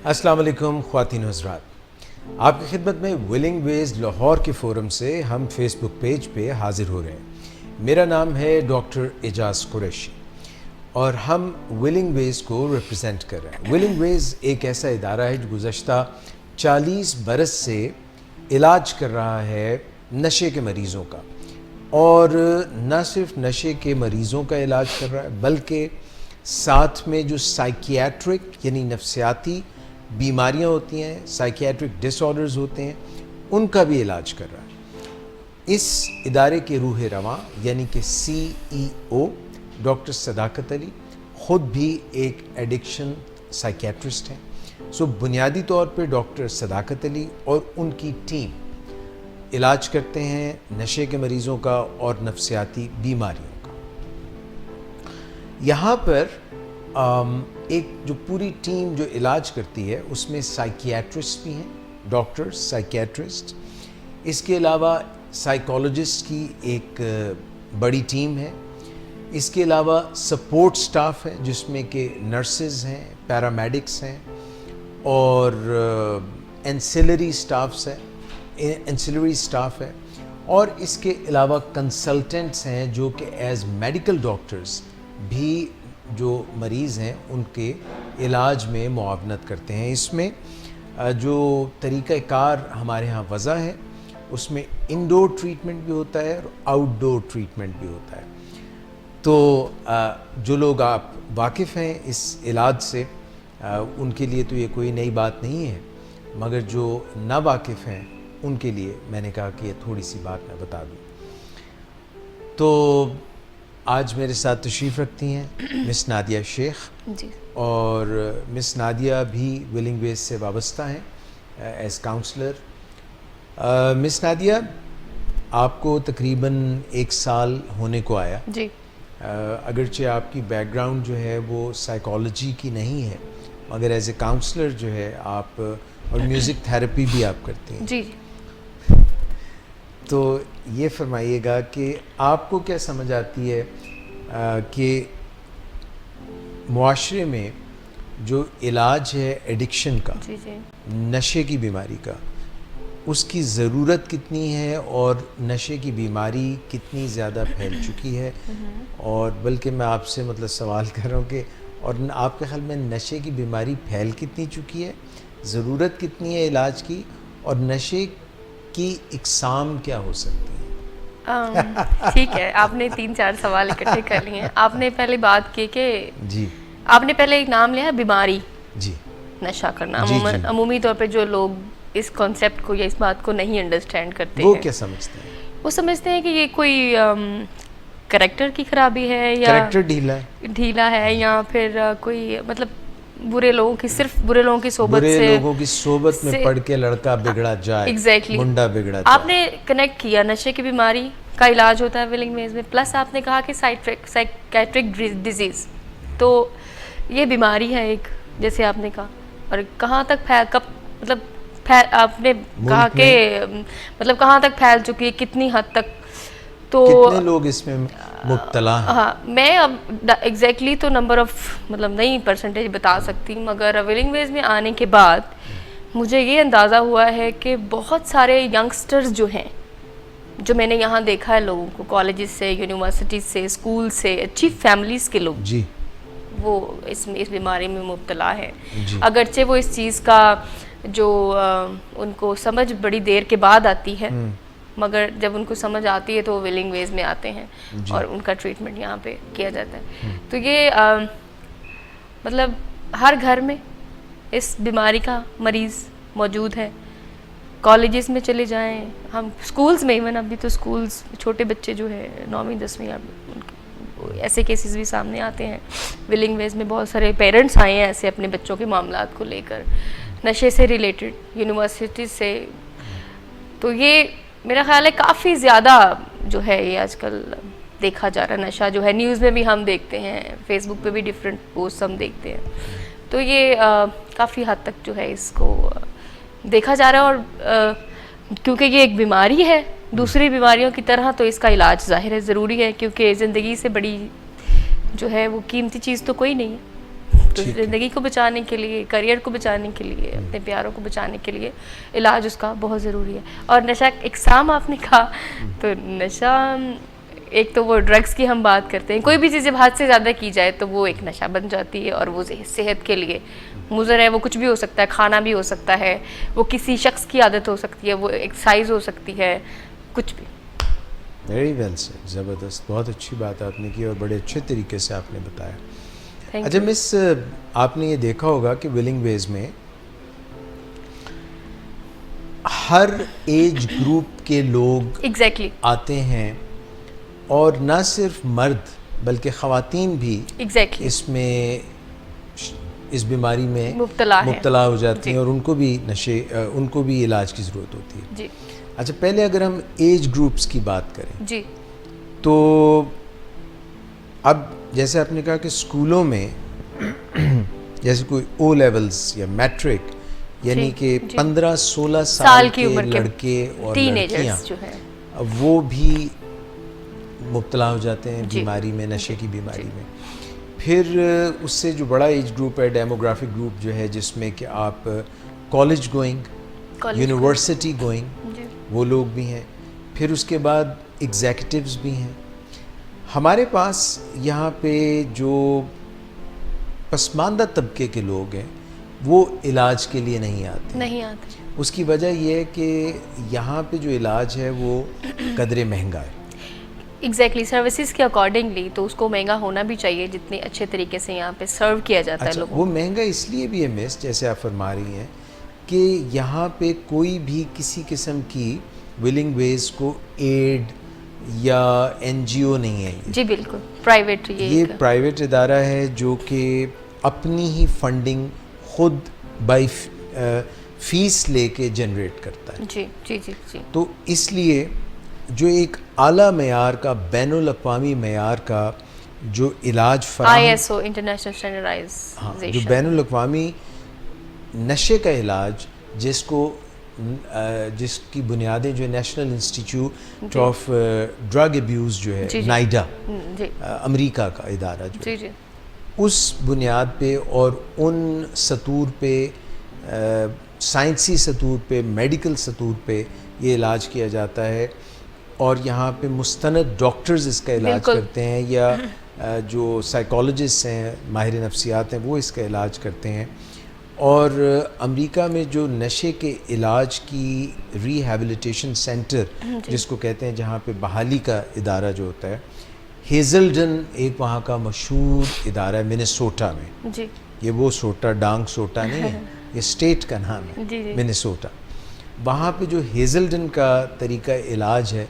السلام علیکم خواتین و حضرات، آپ کی خدمت میں ولنگ ویز لاہور کے فورم سے ہم فیس بک پیج پہ حاضر ہو رہے ہیں۔ میرا نام ہے ڈاکٹر اعجاز قریشی اور ہم ولنگ ویز کو ریپرزینٹ کر رہے ہیں۔ ولنگ ویز ایک ایسا ادارہ ہے جو گزشتہ 40 برس سے علاج کر رہا ہے نشے کے مریضوں کا، اور نہ صرف نشے کے مریضوں کا علاج کر رہا ہے بلکہ ساتھ میں جو سائیکیاٹرک یعنی نفسیاتی بیماریاں ہوتی ہیں، سائیکیاٹرک ڈس آرڈرز ہوتے ہیں، ان کا بھی علاج کر رہا ہے۔ اس ادارے کے روح رواں یعنی کہ CEO ڈاکٹر صداقت علی خود بھی ایک ایڈکشن سائیکیاٹرسٹ ہیں۔ بنیادی طور پہ ڈاکٹر صداقت علی اور ان کی ٹیم علاج کرتے ہیں نشے کے مریضوں کا اور نفسیاتی بیماریوں کا۔ یہاں پر ایک جو پوری ٹیم جو علاج کرتی ہے اس میں سائیکیاٹرسٹ بھی ہیں، ڈاکٹر سائیکیاٹرسٹ، اس کے علاوہ سائیکالوجسٹ کی ایک بڑی ٹیم ہے، اس کے علاوہ سپورٹ سٹاف ہے جس میں کہ نرسز ہیں، پیرامیڈکس ہیں اور اینسلری سٹاف ہے، اور اس کے علاوہ کنسلٹنٹس ہیں جو کہ ایز میڈیکل ڈاکٹرز بھی جو مریض ہیں ان کے علاج میں معاونت کرتے ہیں۔ اس میں جو طریقہ کار ہمارے ہاں وضع ہے اس میں انڈور ٹریٹمنٹ بھی ہوتا ہے اور آؤٹ ڈور ٹریٹمنٹ بھی ہوتا ہے۔ تو جو لوگ آپ واقف ہیں اس علاج سے ان کے لیے تو یہ کوئی نئی بات نہیں ہے، مگر جو نا واقف ہیں ان کے لیے میں نے کہا کہ یہ تھوڑی سی بات میں بتا دوں۔ تو آج میرے ساتھ تشریف رکھتی ہیں مس نادیہ شیخ جی، اور مس نادیہ بھی ولنگ ویز سے وابستہ ہیں ایز کاؤنسلر۔ مس نادیہ، آپ کو تقریباً 1 سال ہونے کو آیا، جی، اگرچہ آپ کی بیک گراؤنڈ جو ہے وہ سائیکالوجی کی نہیں ہے مگر ایز اے کاؤنسلر جو ہے آپ اور میوزک تھیراپی بھی آپ کرتے ہیں۔ جی، تو یہ فرمائیے گا کہ آپ کو کیا سمجھ آتی ہے کہ معاشرے میں جو علاج ہے ایڈکشن کا، جی، جی، نشے کی بیماری کا، اس کی ضرورت کتنی ہے اور نشے کی بیماری کتنی زیادہ پھیل چکی ہے، اور بلکہ میں آپ سے سوال کر رہا ہوں کہ اور آپ کے خیال میں نشے کی بیماری پھیل کتنی چکی ہے، ضرورت کتنی ہے علاج کی، اور نشے کی اقسام کیا ہو سکتی ہے؟ ٹھیک ہے، آپ نے 3-4 سوال اکٹھے کر لیے ہیں۔ آپ نے پہلے بات کی کہ جی، آپ نے پہلے ایک نام لیا بیماری، جی، نشہ کرنا۔ جی، عمومی طور پہ جو لوگ اس کانسیپٹ کو یا اس بات کو نہیں انڈرسٹینڈ کرتے وہ ہیں، کیا سمجھتے ہیں؟ وہ سمجھتے ہیں کہ یہ کوئی کریکٹر کی خرابی ہے یا کریکٹر ڈھیلا ہے یا پھر کوئی برے لوگوں کی صرف برے لوگوں کی صحبت سے، برے لوگوں کی صحبت میں پڑھ کے لڑکا بگڑا جائے، ایگزیکٹلی منڈا بگڑا جائے۔ آپ نے کنیکٹ کیا نشے کی بیماری کا علاج ہوتا ہے ولنگ ویز میں، پلس آپ نے کہا کہ سائیکیٹرک ڈیزیز، تو یہ بیماری ہے ایک، جیسے آپ نے کہا، اور کہاں تک آپ نے کہا کہ کہاں تک پھیل چکی ہے، کتنی حد تک، تو کتنے لوگ اس میں مبتلا ہیں؟ ہاں، میں اب ایگزیکٹلی تو نمبر آف نہیں پرسنٹیج بتا سکتی، مگر ولنگ ویز میں آنے کے بعد مجھے یہ اندازہ ہوا ہے کہ بہت سارے ینگسٹرز جو ہیں، جو میں نے یہاں دیکھا ہے لوگوں کو، کالجز سے، یونیورسٹیز سے، اسکول سے، اچھی فیملیز کے لوگ، جی، وہ اس بیماری میں مبتلا ہے۔ جی، اگرچہ وہ اس چیز کا جو ان کو سمجھ بڑی دیر کے بعد آتی ہے، مگر جب ان کو سمجھ آتی ہے تو وہ ولنگ ویز میں آتے ہیں اور ان کا ٹریٹمنٹ یہاں پہ کیا جاتا ہے۔ تو یہ ہر گھر میں اس بیماری کا مریض موجود ہے۔ کالجز میں چلے جائیں، ہم اسکولز میں، ایون ابھی تو اسکولز چھوٹے بچے جو ہے 9ویں 10ویں، ایسے کیسز بھی سامنے آتے ہیں۔ ولنگ ویز میں بہت سارے پیرنٹس آئے ہیں ایسے اپنے بچوں کے معاملات کو لے کر، نشے سے ریلیٹڈ، یونیورسٹیز سے۔ تو یہ میرا خیال ہے کافی زیادہ جو ہے یہ آج کل دیکھا جا رہا ہے، نشہ جو ہے نیوز میں بھی ہم دیکھتے ہیں، فیس بک پہ بھی ڈفرینٹ پوسٹ ہم دیکھتے ہیں۔ تو یہ کافی حد تک جو ہے اس کو دیکھا جا رہا ہے، اور کیونکہ یہ ایک بیماری ہے دوسری بیماریوں کی طرح، تو اس کا علاج ظاہر ہے ضروری ہے، کیونکہ زندگی سے بڑی جو ہے وہ قیمتی چیز تو کوئی نہیں ہے۔ تو زندگی کو بچانے کے لیے, کریئر کو بچانے کے لیے, اپنے پیاروں کو بچانے کے لیے علاج اس کا بہت ضروری ہے. اور نشہ اقسام آپ نے کہا, تو نشہ ایک تو وہ ڈرگس کی ہم بات کرتے ہیں, کوئی بھی چیز جب حد سے زیادہ کی جائے تو وہ ایک نشہ بن جاتی ہے, اور وہ صحت کے لیے مضر ہے. وہ کچھ بھی ہو سکتا ہے, کھانا بھی ہو سکتا ہے, وہ کسی شخص کی عادت ہو سکتی ہے, وہ ایکسرسائز ہو سکتی ہے, کچھ بھی. ویری ویل سر, زبردست, بہت اچھی بات آپ نے کی اور بڑے اچھے طریقے سے آپ نے بتایا. اچھا مس, آپ نے یہ دیکھا ہوگا کہ ولنگ ویز میں ہر ایج گروپ کے لوگ ایگزیکٹلی آتے ہیں, اور نہ صرف مرد بلکہ خواتین بھی اس میں اس بیماری میں مبتلا ہو جاتی ہیں, اور ان کو بھی علاج کی ضرورت ہوتی ہے. جی. اچھا, پہلے اگر ہم ایج گروپس کی بات کریں جی, تو اب جیسے آپ نے کہا کہ اسکولوں میں جیسے کوئی او لیولز یا میٹرک, یعنی کہ 15-16 سال کے لڑکے اور لڑکیاں وہ بھی مبتلا ہو جاتے ہیں بیماری میں, نشے کی بیماری میں. پھر اس سے جو بڑا ایج گروپ ہے, ڈیموگرافک گروپ جو ہے, جس میں کہ آپ کالج گوئنگ, یونیورسٹی گوئنگ, وہ لوگ بھی ہیں. پھر اس کے بعد ایگزیکٹوز بھی ہیں. ہمارے پاس یہاں پہ جو پسماندہ طبقے کے لوگ ہیں وہ علاج کے لیے نہیں آتے. اس کی وجہ یہ ہے کہ یہاں پہ جو علاج ہے وہ قدرے مہنگا ہے. ایگزیکٹلی, سروسز کے اکارڈنگلی تو اس کو مہنگا ہونا بھی چاہیے جتنے اچھے طریقے سے یہاں پہ سرو کیا جاتا ہے لوگوں. وہ مہنگا اس لیے بھی ہے مس, جیسے آپ فرما رہی ہیں, کہ یہاں پہ کوئی بھی کسی قسم کی ولنگ ویز کو ایڈ یا این جی او نہیں ہے. جی بالکل, پرائیویٹ, یہ پرائیویٹ ادارہ ہے جو کہ اپنی ہی فنڈنگ خود بائی فیس لے کے جنریٹ کرتا ہے. جی جی جی جی. تو اس لیے جو ایک اعلیٰ معیار کا, بین الاقوامی معیار کا جو علاج فراہم, ISO انٹرنیشنل اسٹینڈرڈائزیشن, جو بین الاقوامی نشے کا علاج جس کی بنیادیں جو national institute of drug abuse جو ہے, نائڈا, امریکہ کا ادارہ جو ہے, اس بنیاد پہ اور ان سطور پہ, سائنسی سطور پہ, میڈیکل سطور پہ یہ علاج کیا جاتا ہے. اور یہاں پہ مستند ڈاکٹرز اس کا علاج کرتے ہیں, یا جو سائیکالوجسٹ ہیں, ماہر نفسیات ہیں, وہ اس کا علاج کرتے ہیں. اور امریکہ میں جو نشے کے علاج کی ریہیبلیٹیشن سینٹر جس کو کہتے ہیں, جہاں پہ بحالی کا ادارہ جو ہوتا ہے, ہیزلڈن ایک وہاں کا مشہور ادارہ ہے منیسوٹا میں. جی. یہ وہ سوٹا, ڈانگ سوٹا نہیں ہے, یہ اسٹیٹ کا نام ہے, منیسوٹا. وہاں پہ جو ہیزلڈن کا طریقہ علاج ہے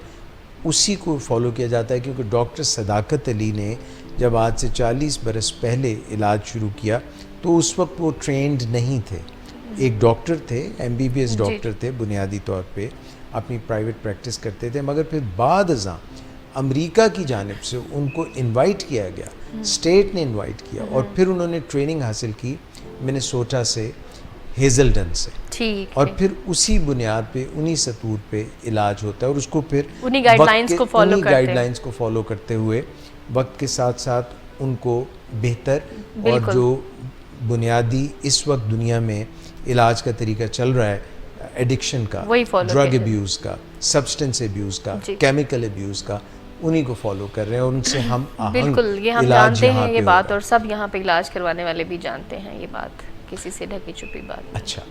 اسی کو فالو کیا جاتا ہے, کیونکہ ڈاکٹر صداقت علی نے جب آج سے 40 برس پہلے علاج شروع کیا تو اس وقت وہ ٹرینڈ نہیں تھے. ایک ڈاکٹر تھے, MBBS ڈاکٹر تھے, بنیادی طور پہ اپنی پرائیویٹ پریکٹس کرتے تھے, مگر پھر بعد ازاں امریکہ کی جانب سے ان کو انوائٹ کیا گیا, اسٹیٹ نے انوائٹ کیا, اور پھر انہوں نے ٹریننگ حاصل کی منیسوٹا سے, ہیزلڈن سے, اور پھر اسی بنیاد پہ انہی سطور پہ علاج ہوتا ہے. اور اس کو پھر انہی گائیڈ لائنز کو فالو کرتے ہوئے وقت کے ساتھ ساتھ ان کو بہتر اور جو بنیادی اس وقت دنیا میں علاج کا طریقہ چل رہا ہے, ایڈکشن کا, ڈرگ ابیوز کا, سبسٹنس ابیوز کا, کیمیکل ابیوز کا, انہی کو فالو کر رہے ہیں, اور ان سے ہم بالکل, یہ ہم جانتے ہیں یہ بات, اور سب یہاں پہ علاج کروانے والے بھی جانتے ہیں یہ بات, کسی سے ڈھکی چھپی بات. اچھا,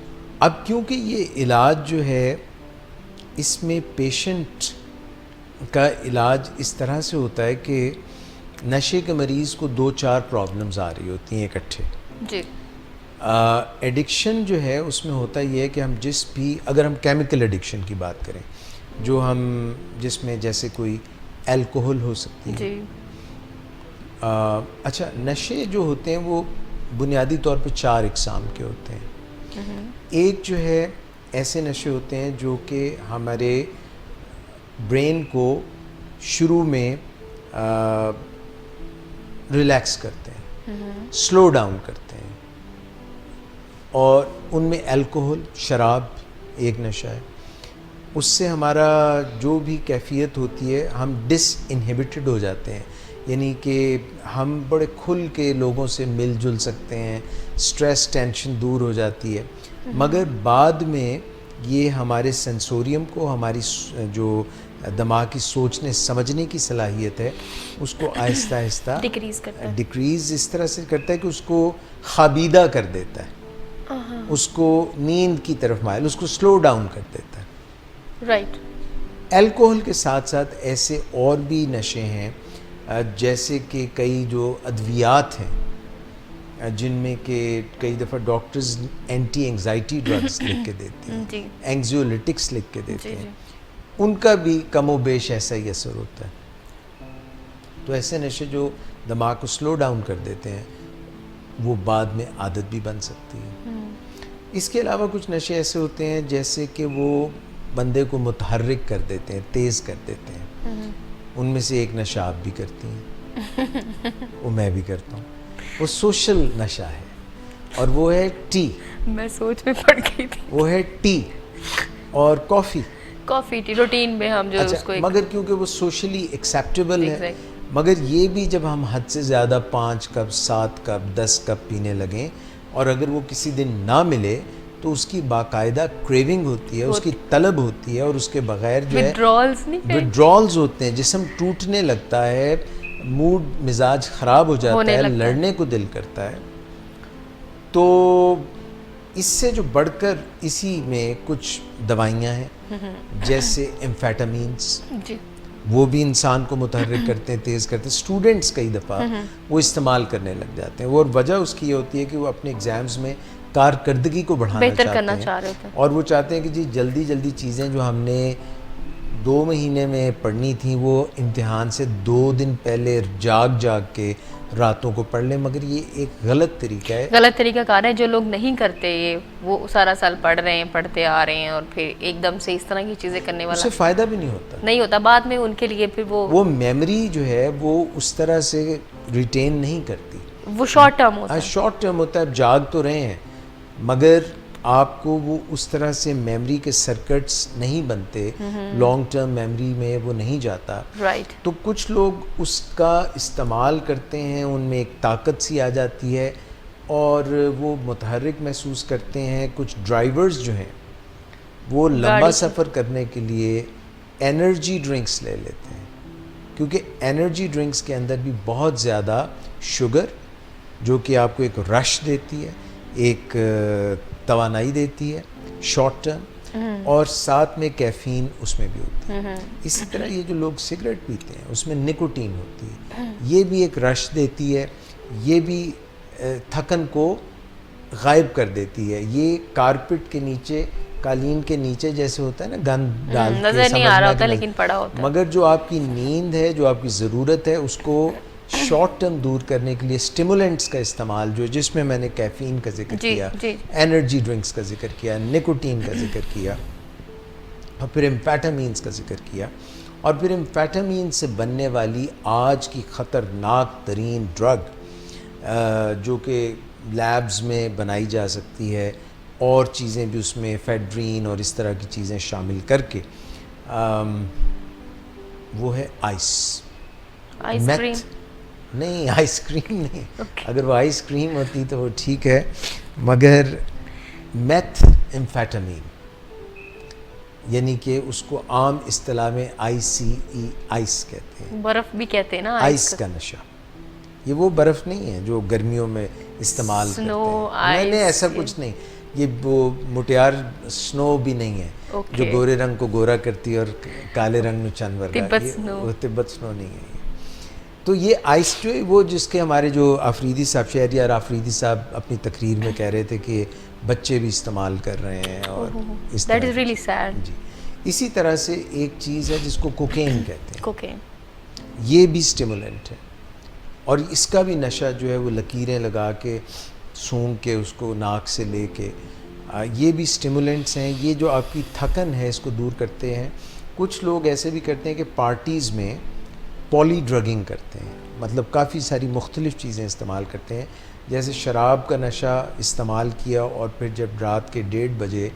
اب کیونکہ یہ علاج جو ہے اس میں پیشنٹ کا علاج اس طرح سے ہوتا ہے کہ نشے کے مریض کو 2-4 پرابلمز آ رہی ہوتی ہیں اکٹھے. جی. ایڈکشن جو ہے اس میں ہوتا یہ ہے کہ ہم جس بھی, اگر ہم کیمیکل ایڈکشن کی بات کریں, جو ہم جس میں جیسے کوئی الکوہل ہو سکتی ہے. جی. اچھا, نشے جو ہوتے ہیں وہ بنیادی طور پہ 4 اقسام کے ہوتے ہیں. ایک جو ہے ایسے نشے ہوتے ہیں جو کہ ہمارے برین کو شروع میں ریلیکس کرتے ہیں, سلو ڈاؤن کرتے ہیں, اور ان میں الکوہل, شراب ایک نشہ ہے. اس سے ہمارا جو بھی کیفیت ہوتی ہے, ہم ڈس انہیبٹڈ ہو جاتے ہیں, یعنی کہ ہم بڑے کھل کے لوگوں سے مل جل سکتے ہیں, سٹریس ٹینشن دور ہو جاتی ہے, مگر بعد میں یہ ہمارے سینسوریم کو, ہماری جو دماغ کی سوچنے سمجھنے کی صلاحیت ہے اس کو آہستہ آہستہ ڈکریز اس طرح سے کرتا ہے کہ اس کو خوابیدہ کر دیتا ہے, اس کو نیند کی طرف مائل, اس کو سلو ڈاؤن کر دیتا ہے. رائٹ. الکوہل کے ساتھ ساتھ ایسے اور بھی نشے ہیں جیسے کہ کئی جو ادویات ہیں جن میں کہ کئی دفعہ ڈاکٹرز اینٹی انگزائٹی ڈرگز لکھ کے دیتے ہیں, اینگزیولیٹکس لکھ کے دیتے ہیں, ان کا بھی کم و بیش ایسا ہی اثر ہوتا ہے. تو ایسے نشے جو دماغ کو سلو ڈاؤن کر دیتے ہیں وہ بعد میں عادت بھی بن سکتی ہے. اس کے علاوہ کچھ نشے ایسے ہوتے ہیں جیسے کہ وہ بندے کو متحرک کر دیتے ہیں, تیز کر دیتے ہیں. ان میں سے ایک نشہ آپ بھی کرتی ہیں, وہ میں بھی کرتا ہوں, وہ سوشل نشہ ہے اور وہ ہے ٹی. میں سوچ میں پڑ گئی تھی. وہ ہے ٹی اور کافی. کافی ٹی روٹین میں ہم جو اس کو مگر کیونکہ وہ سوشلی ایکسیپٹیبل ہے, مگر یہ بھی جب ہم حد سے زیادہ 5 کپ 7 کپ 10 کپ پینے لگیں اور اگر وہ کسی دن نہ ملے تو اس کی باقاعدہ کریونگ ہوتی ہے, اس کی طلب ہوتی ہے, اور اس کے بغیر جو ہے وڈرالز ہوتے ہیں, جسم ٹوٹنے لگتا ہے, موڈ مزاج خراب ہو جاتا ہے, لڑنے کو دل کرتا ہے. تو اس سے جو بڑھ کر اسی میں کچھ دوائیاں ہیں جیسے ایمفیٹامینس, وہ بھی انسان کو متحرک کرتے ہیں, تیز کرتے ہیں. اسٹوڈنٹس کئی دفعہ وہ استعمال کرنے لگ جاتے ہیں, اور وجہ اس کی یہ ہوتی ہے کہ وہ اپنے ایگزامز میں کارکردگی کو بڑھانا چاہتے ہیں, اور وہ چاہتے ہیں کہ جی جلدی جلدی چیزیں جو ہم نے 2 مہینے میں پڑھنی تھیں وہ امتحان سے 2 دن پہلے جاگ کے راتوں کو پڑھ لیں. مگر یہ ایک غلط طریقہ ہے, غلط طریقہ کار ہے. جو لوگ نہیں کرتے یہ, وہ سارا سال پڑھ رہے ہیں, پڑھتے آ رہے ہیں, اور پھر ایک دم سے اس طرح کی چیزیں کرنے والا اس سے فائدہ بھی نہیں ہوتا بعد میں ان کے لیے. پھر وہ میموری جو ہے وہ اس طرح سے ریٹین نہیں کرتی, وہ شارٹ ٹرم ہوتا ہے. شارٹ ٹرم ہوتا ہے. جاگ تو رہے ہیں مگر آپ کو وہ اس طرح سے میموری کے سرکٹس نہیں بنتے, لانگ ٹرم میموری میں وہ نہیں جاتا. تو کچھ لوگ اس کا استعمال کرتے ہیں, ان میں ایک طاقت سی آ جاتی ہے اور وہ متحرک محسوس کرتے ہیں. کچھ ڈرائیورز جو ہیں وہ لمبا سفر کرنے کے لیے انرجی ڈرنکس لے لیتے ہیں, کیونکہ انرجی ڈرنکس کے اندر بھی بہت زیادہ شوگر جو کہ آپ کو ایک رش دیتی ہے, ایک توانائی دیتی ہے شارٹ ٹرم, اور ساتھ میں کیفین اس میں بھی ہوتی ہے. اسی طرح یہ جو لوگ سگریٹ پیتے ہیں اس میں نکوٹین ہوتی ہے, یہ بھی ایک رش دیتی ہے, یہ بھی تھکن کو غائب کر دیتی ہے. یہ کارپٹ کے نیچے, قالین کے نیچے جیسے ہوتا ہے نا, گند ڈال کے نظر نہیں آ رہا ہوتا لیکن پڑا ہوتا ہے, مگر جو آپ کی نیند ہے, جو آپ کی ضرورت ہے, اس کو شارٹ ٹرم دور کرنے کے لیے اسٹیمولنٹس کا استعمال, جس میں میں نے کیفین کا ذکر کیا, انرجی ڈرنکس کا ذکر کیا, نکوٹین کا ذکر کیا, اور پھر ایمفیٹامینس کا ذکر کیا, اور پھر ایمفیٹامین سے بننے والی آج کی خطرناک ترین ڈرگ جو کہ لیبز میں بنائی جا سکتی ہے, اور چیزیں بھی اس میں فیڈرین اور اس طرح کی چیزیں شامل کر کے, وہ ہے آئس کریم. نہیں, آئس کریم نہیں, اگر وہ آئس کریم ہوتی تو وہ ٹھیک ہے, مگر میتھ ایمفیٹامین, یعنی کہ اس کو عام اصطلاح میں ICE آئس کہتے ہیں, برف بھی کہتے ہیں نا, آئس کا نشہ. یہ وہ برف نہیں ہے جو گرمیوں میں استعمال کرتے ہیں, نہیں ایسا کچھ نہیں. یہ وہ مٹیار سنو بھی نہیں ہے جو گورے رنگ کو گورا کرتی ہے اور کالے رنگ میں چنور, وہ تبت سنو نہیں ہے. تو یہ آئس جو ہے وہ جس کے ہمارے جو آفریدی صاحب, شہریار آفریدی صاحب اپنی تقریر میں کہہ رہے تھے کہ بچے بھی استعمال کر رہے ہیں, اور اس That is really sad. جی. اسی طرح سے ایک چیز ہے جس کو کوکین کہتے ہیں, کوکین, یہ بھی اسٹیمولنٹ ہے, اور اس کا بھی نشہ جو ہے وہ لکیریں لگا کے سونگھ کے اس کو ناک سے لے کے, یہ بھی اسٹیمولنٹس ہیں. یہ جو آپ کی تھکن ہے اس کو دور کرتے ہیں. کچھ لوگ ایسے بھی کرتے ہیں کہ پارٹیز میں پولی ڈرگنگ کرتے ہیں, مطلب کافی ساری مختلف چیزیں استعمال کرتے ہیں, جیسے شراب کا نشہ استعمال کیا اور پھر جب رات کے 1:30 بجے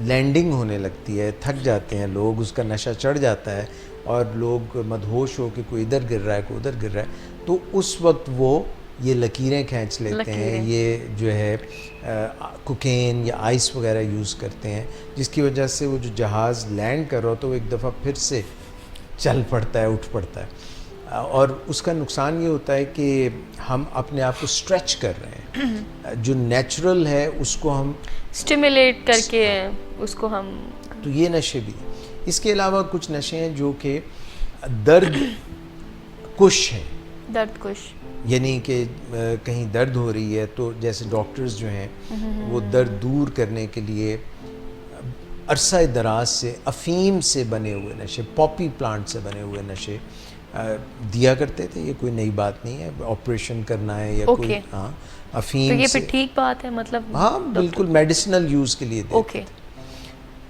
لینڈنگ ہونے لگتی ہے, تھک جاتے ہیں لوگ, اس کا نشہ چڑھ جاتا ہے, اور لوگ مدہوش ہو کہ کوئی ادھر گر رہا ہے کوئی ادھر گر رہا ہے، تو اس وقت وہ یہ لکیریں کھینچ لیتے ہیں، یہ جو ہے کوکین یا آئس وغیرہ یوز کرتے ہیں، جس کی وجہ سے وہ جو جہاز لینڈ کر رہا ہو تو وہ ایک دفعہ پھر سے چل پڑتا ہے، اٹھ پڑتا ہے، اور اس کا نقصان یہ ہوتا ہے کہ ہم اپنے آپ کو اسٹریچ کر رہے ہیں، جو نیچرل ہے اس کو ہم اسٹیمولیٹ کر کے اس کو ہم. تو یہ نشے بھی. اس کے علاوہ کچھ نشے ہیں جو کہ درد کش ہیں، درد کش، یعنی کہ کہیں درد ہو رہی ہے تو جیسے ڈاکٹرز جو ہیں وہ درد دور کرنے کے لیے عرصہ دراز سے افیم سے بنے ہوئے نشے، پاپی پلانٹ سے بنے ہوئے نشے دیا کرتے تھے. یہ کوئی نئی بات نہیں ہے، آپریشن کرنا ہے یا کوئی، ہاں افیم تو یہ سے، پھر ٹھیک بات ہے مطلب؟ ہاں بالکل میڈیسنل یوز کے لیے دیتے تھے.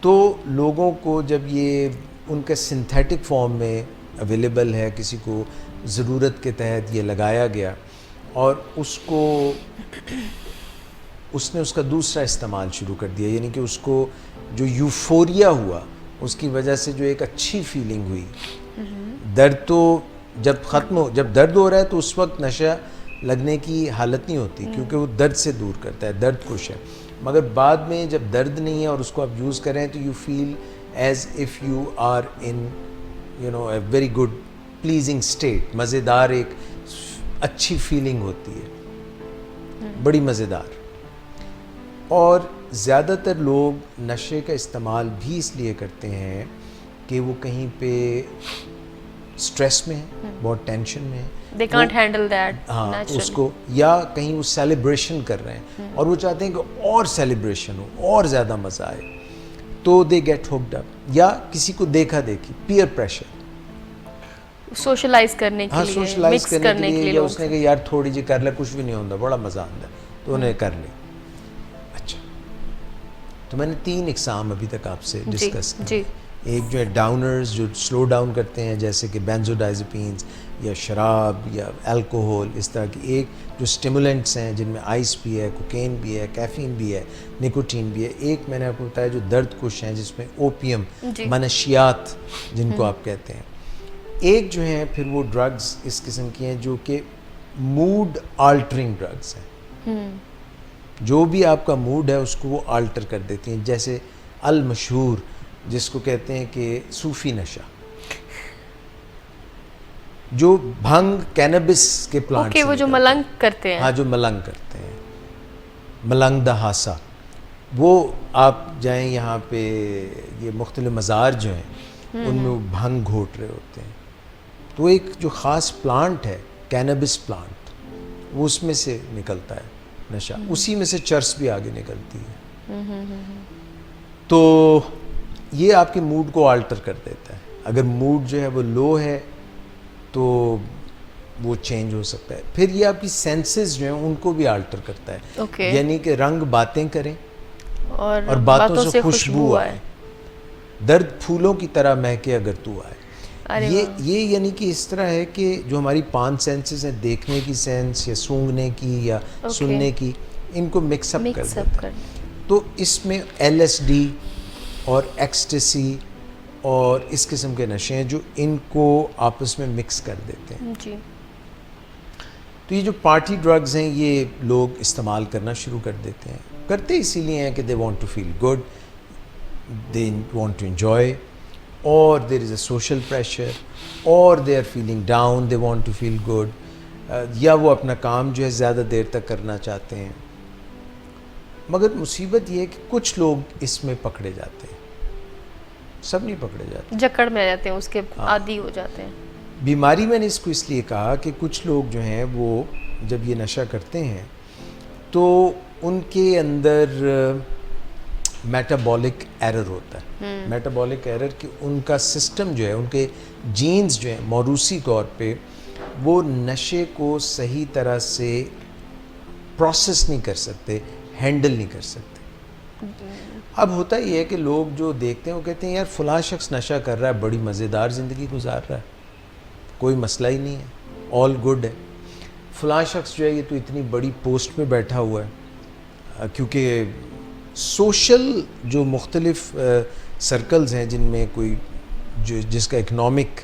تو لوگوں کو جب یہ ان کا سنتھیٹک فارم میں اویلیبل ہے، کسی کو ضرورت کے تحت یہ لگایا گیا اور اس نے اس کا دوسرا استعمال شروع کر دیا، یعنی کہ اس کو جو یوفوریا ہوا اس کی وجہ سے جو ایک اچھی فیلنگ ہوئی، درد تو جب درد ہو رہا ہے تو اس وقت نشہ لگنے کی حالت نہیں ہوتی کیونکہ وہ درد سے دور کرتا ہے، درد کش ہے، مگر بعد میں جب درد نہیں ہے اور اس کو آپ یوز کریں تو you feel as if you are in a very good pleasing state, مزیدار ایک اچھی فیلنگ ہوتی ہے، بڑی مزیدار. اور زیادہ تر لوگ نشے کا استعمال بھی اس لیے کرتے ہیں کہ وہ کہیں پہ اسٹریس میں ہیں، بہت ٹینشن میں ہیں، they can't handle that ہاں naturally. اس کو، یا کہیں وہ سیلیبریشن کر رہے ہیں اور وہ چاہتے ہیں کہ اور سیلیبریشن ہو اور زیادہ مزہ آئے، تو دے گیٹ ہوکڈ اپ، یا کسی کو دیکھا دیکھی، پیئر پریشر، سوشلائز کرنے کے لیے، سوشلائز مکس کرنے کے لیے، یا اس نے کہا یار تھوڑی جی کر لے، کچھ بھی نہیں ہوتا، بڑا مزہ آتا ہے، تو انہیں کر لی. اچھا، تو میں نے 3 اقسام ابھی تک آپ سے ڈسکس کی. ایک جو ہے ڈاؤنرز جو سلو ڈاؤن کرتے ہیں جیسے کہ بینزوڈائزپینز یا شراب یا الکوہول، اس طرح کی. ایک جو اسٹیمولنٹس ہیں جن میں آئس بھی ہے، کوکین بھی ہے، کیفین بھی ہے، نکوٹین بھی ہے. ایک میں نے آپ کو بتایا جو درد کش ہیں جس میں اوپیم، منشیات جن کو آپ کہتے ہیں. ایک جو ہیں پھر وہ ڈرگز اس قسم کی ہیں جو کہ موڈ آلٹرنگ ڈرگز ہیں، جو بھی آپ کا موڈ ہے اس کو وہ آلٹر کر دیتی ہیں، جیسے المشہور جس کو کہتے ہیں کہ صوفی نشہ، جو بھنگ کینبس کے پلانٹ سے، وہ جو ملنگ کرتے ہیں، ہاں جو ملنگ کرتے ہیں، ملنگ دہاسا. وہ آپ جائیں یہاں پہ یہ مختلف مزار جو ہیں ان میں وہ بھنگ گھوٹ رہے ہوتے ہیں، تو ایک جو خاص پلانٹ ہے کینبس پلانٹ، وہ اس میں سے نکلتا ہے نشہ، اسی میں سے چرس بھی آگے نکلتی ہے. تو یہ آپ کے موڈ کو آلٹر کر دیتا ہے. اگر موڈ جو ہے وہ لو ہے تو وہ چینج ہو سکتا ہے. پھر یہ آپ کی سینسز جو ہیں ان کو بھی آلٹر کرتا ہے، یعنی کہ رنگ باتیں کریں اور باتوں سے خوشبو آئے، درد پھولوں کی طرح مہکے اگر تو آئے. یہ یعنی کہ اس طرح ہے کہ جو ہماری 5 سینسز ہیں، دیکھنے کی سینس یا سونگھنے کی یا سننے کی، ان کو مکس اپ کر دیتا ہے. تو اس میں LSD اور ایکسٹیسی اور اس قسم کے نشے ہیں جو ان کو آپس میں مکس کر دیتے ہیں. تو یہ جو پارٹی ڈرگز ہیں یہ لوگ استعمال کرنا شروع کر دیتے ہیں. کرتے اسی لیے ہیں کہ they want to feel good, they want to enjoy, اور there is a social pressure, اور they are feeling down, they want to feel good, یا وہ اپنا کام جو ہے زیادہ دیر تک کرنا چاہتے ہیں. مگر مصیبت یہ ہے کہ کچھ لوگ اس میں پکڑے جاتے ہیں، سب نہیں پکڑے جاتے، جکڑ میں آ جاتے ہیں، اس کے عادی ہو جاتے ہیں. بیماری میں نے اس کو اس لیے کہا کہ کچھ لوگ جو ہیں وہ جب یہ نشہ کرتے ہیں تو ان کے اندر میٹابولک ایرر ہوتا ہے. میٹابولک ایرر کہ ان کا سسٹم جو ہے، ان کے جینز جو ہیں موروثی طور پہ وہ نشے کو صحیح طرح سے پروسیس نہیں کر سکتے، ہینڈل نہیں کر سکتے. اب ہوتا یہ ہے کہ لوگ جو دیکھتے ہیں وہ کہتے ہیں یار فلاں شخص نشہ کر رہا ہے، بڑی مزیدار زندگی گزار رہا ہے، کوئی مسئلہ ہی نہیں ہے، آل گڈ ہے. فلاں شخص جو ہے یہ تو اتنی بڑی پوسٹ پہ بیٹھا ہوا ہے. کیونکہ سوشل جو مختلف سرکلز ہیں جن میں کوئی جس کا اکنامک